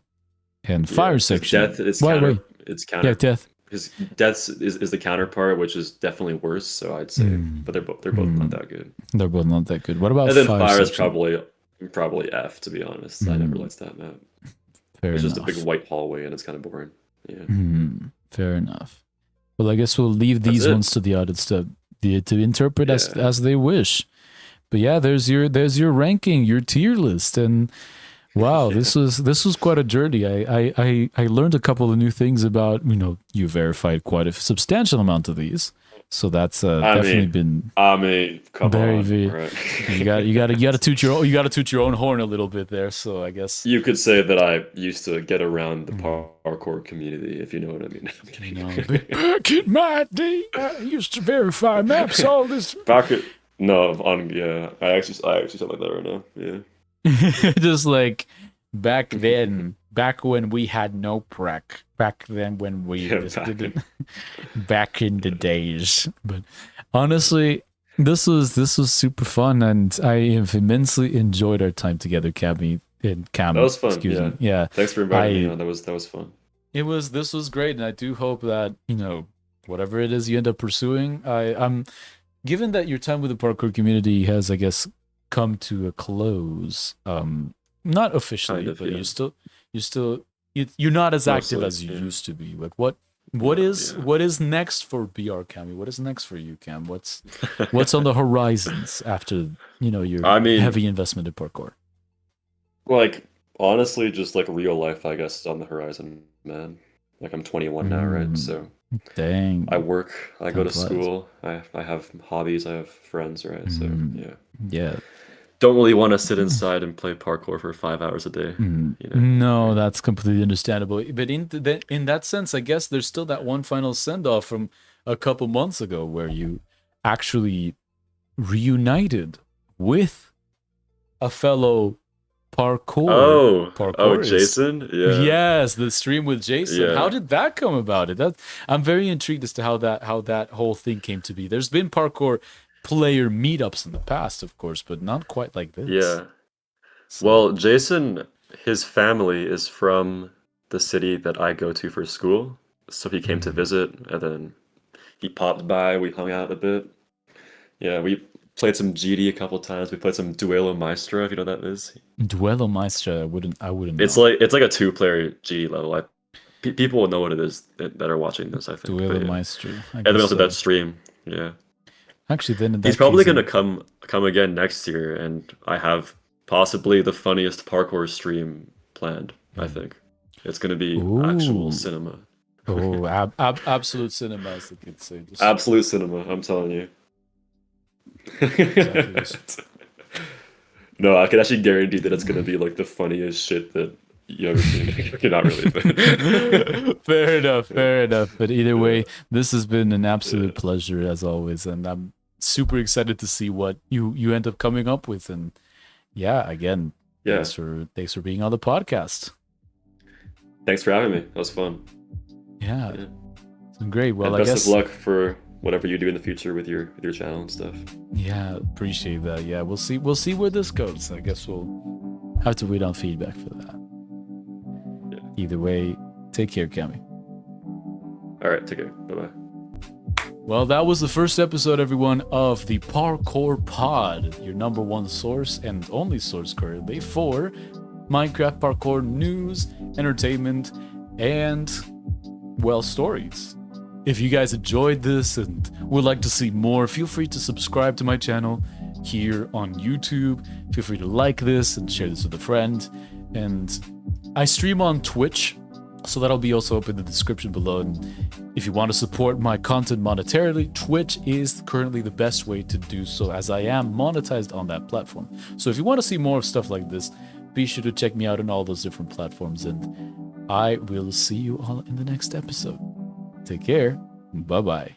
S1: and Fire
S2: 'Cause
S1: Section.
S2: Death is
S1: Wait.
S2: It's counter.
S1: Yeah, Death.
S2: His Death is the counterpart, which is definitely worse. So I'd say, but they're both not that good.
S1: They're both not that good. What about
S2: And then
S1: Fire
S2: Fire is
S1: Section?
S2: probably F, to be honest. I never liked that map.
S1: Fair
S2: It's
S1: enough.
S2: just a big white hallway, and it's kind of boring. Yeah.
S1: Fair enough. Well, I guess we'll leave these ones to the audience to interpret as they wish. But yeah, there's your ranking, your tier list, and wow, this was quite a journey. I learned a couple of new things about, you verified quite a substantial amount of these, so that's definitely been
S2: come
S1: very
S2: on,
S1: very.
S2: right?
S1: You gotta toot your own horn a little bit there. So I guess
S2: You could say that I used to get around the parkour community, if you know what I mean. I'm kidding.
S1: Back in my day, I used to verify maps all this.
S2: I actually sound like that right now. Yeah.
S1: Just like back then, back when we had no prec, back then when we just didn't, back in the days. But honestly, this was super fun, and I have immensely enjoyed our time together, Cam.
S2: That was fun.
S1: Excuse me. Yeah.
S2: Thanks for inviting me on. That was fun.
S1: This was great, and I do hope that whatever it is you end up pursuing, I'm given that your time with the parkour community has, I guess, come to a close. Not officially, but you're not as active as you used to be. Like what is next for BRCamy? What is next for you, Cam? What's on the horizons after your heavy investment in parkour?
S2: Like honestly, just like real life, I guess, is on the horizon, man. Like I'm 21 now, right? So
S1: dang,
S2: I work, I go to school, I have hobbies, I have friends, right? So
S1: yeah.
S2: Don't really want to sit inside and play parkour for 5 hours a day.
S1: No, that's completely understandable. But in that sense, I guess there's still that one final send off from a couple months ago where you actually reunited with a fellow parkour.
S2: Oh, Jason? Yeah.
S1: Yes, the stream with Jason.
S2: Yeah.
S1: How did that come about? I'm very intrigued as to how that whole thing came to be. There's been parkour player meetups in the past, of course, but not quite like this.
S2: Yeah. Well, Jason, his family is from the city that I go to for school. So he came to visit, and then he popped by. We hung out a bit. Yeah, we played some GD a couple times. We played some Duelo Maestro, if you know what that is.
S1: Duelo Maestro, I wouldn't know.
S2: It's like a 2-player GD level. People will know what it is that are watching this, I think.
S1: Duelo Maestro.
S2: And then also that stream. Yeah.
S1: Actually, then
S2: he's probably gonna come again next year, and I have possibly the funniest parkour stream planned. I think it's gonna be actual cinema.
S1: Absolute cinema, as the kids say.
S2: Absolute cinema, I'm telling you. No, I can actually guarantee that it's gonna be like the funniest shit that you ever seen. You're not really. But...
S1: Fair enough. But either way, this has been an absolute pleasure as always, and I'm super excited to see what you end up coming up with. And again, thanks for being on the podcast.
S2: Thanks for having me. That was fun.
S1: Yeah. Great. Well,
S2: and
S1: I guess
S2: best of luck for whatever you do in the future with your channel and stuff.
S1: Yeah, appreciate that. Yeah, we'll see where this goes. I guess we'll have to wait on feedback for that. Yeah. Either way, take care, Cami.
S2: All right, take care. Bye-bye.
S1: Well, that was the first episode, everyone, of the Parkour Pod, your number one source and only source currently for Minecraft parkour news, entertainment, and, well, stories. If you guys enjoyed this and would like to see more, feel free to subscribe to my channel here on YouTube. Feel free to like this and share this with a friend. And I stream on Twitch, so that'll be also up in the description below. And if you want to support my content monetarily, Twitch is currently the best way to do so, as I am monetized on that platform. So if you want to see more of stuff like this, be sure to check me out on all those different platforms. And I will see you all in the next episode. Take care. Bye-bye.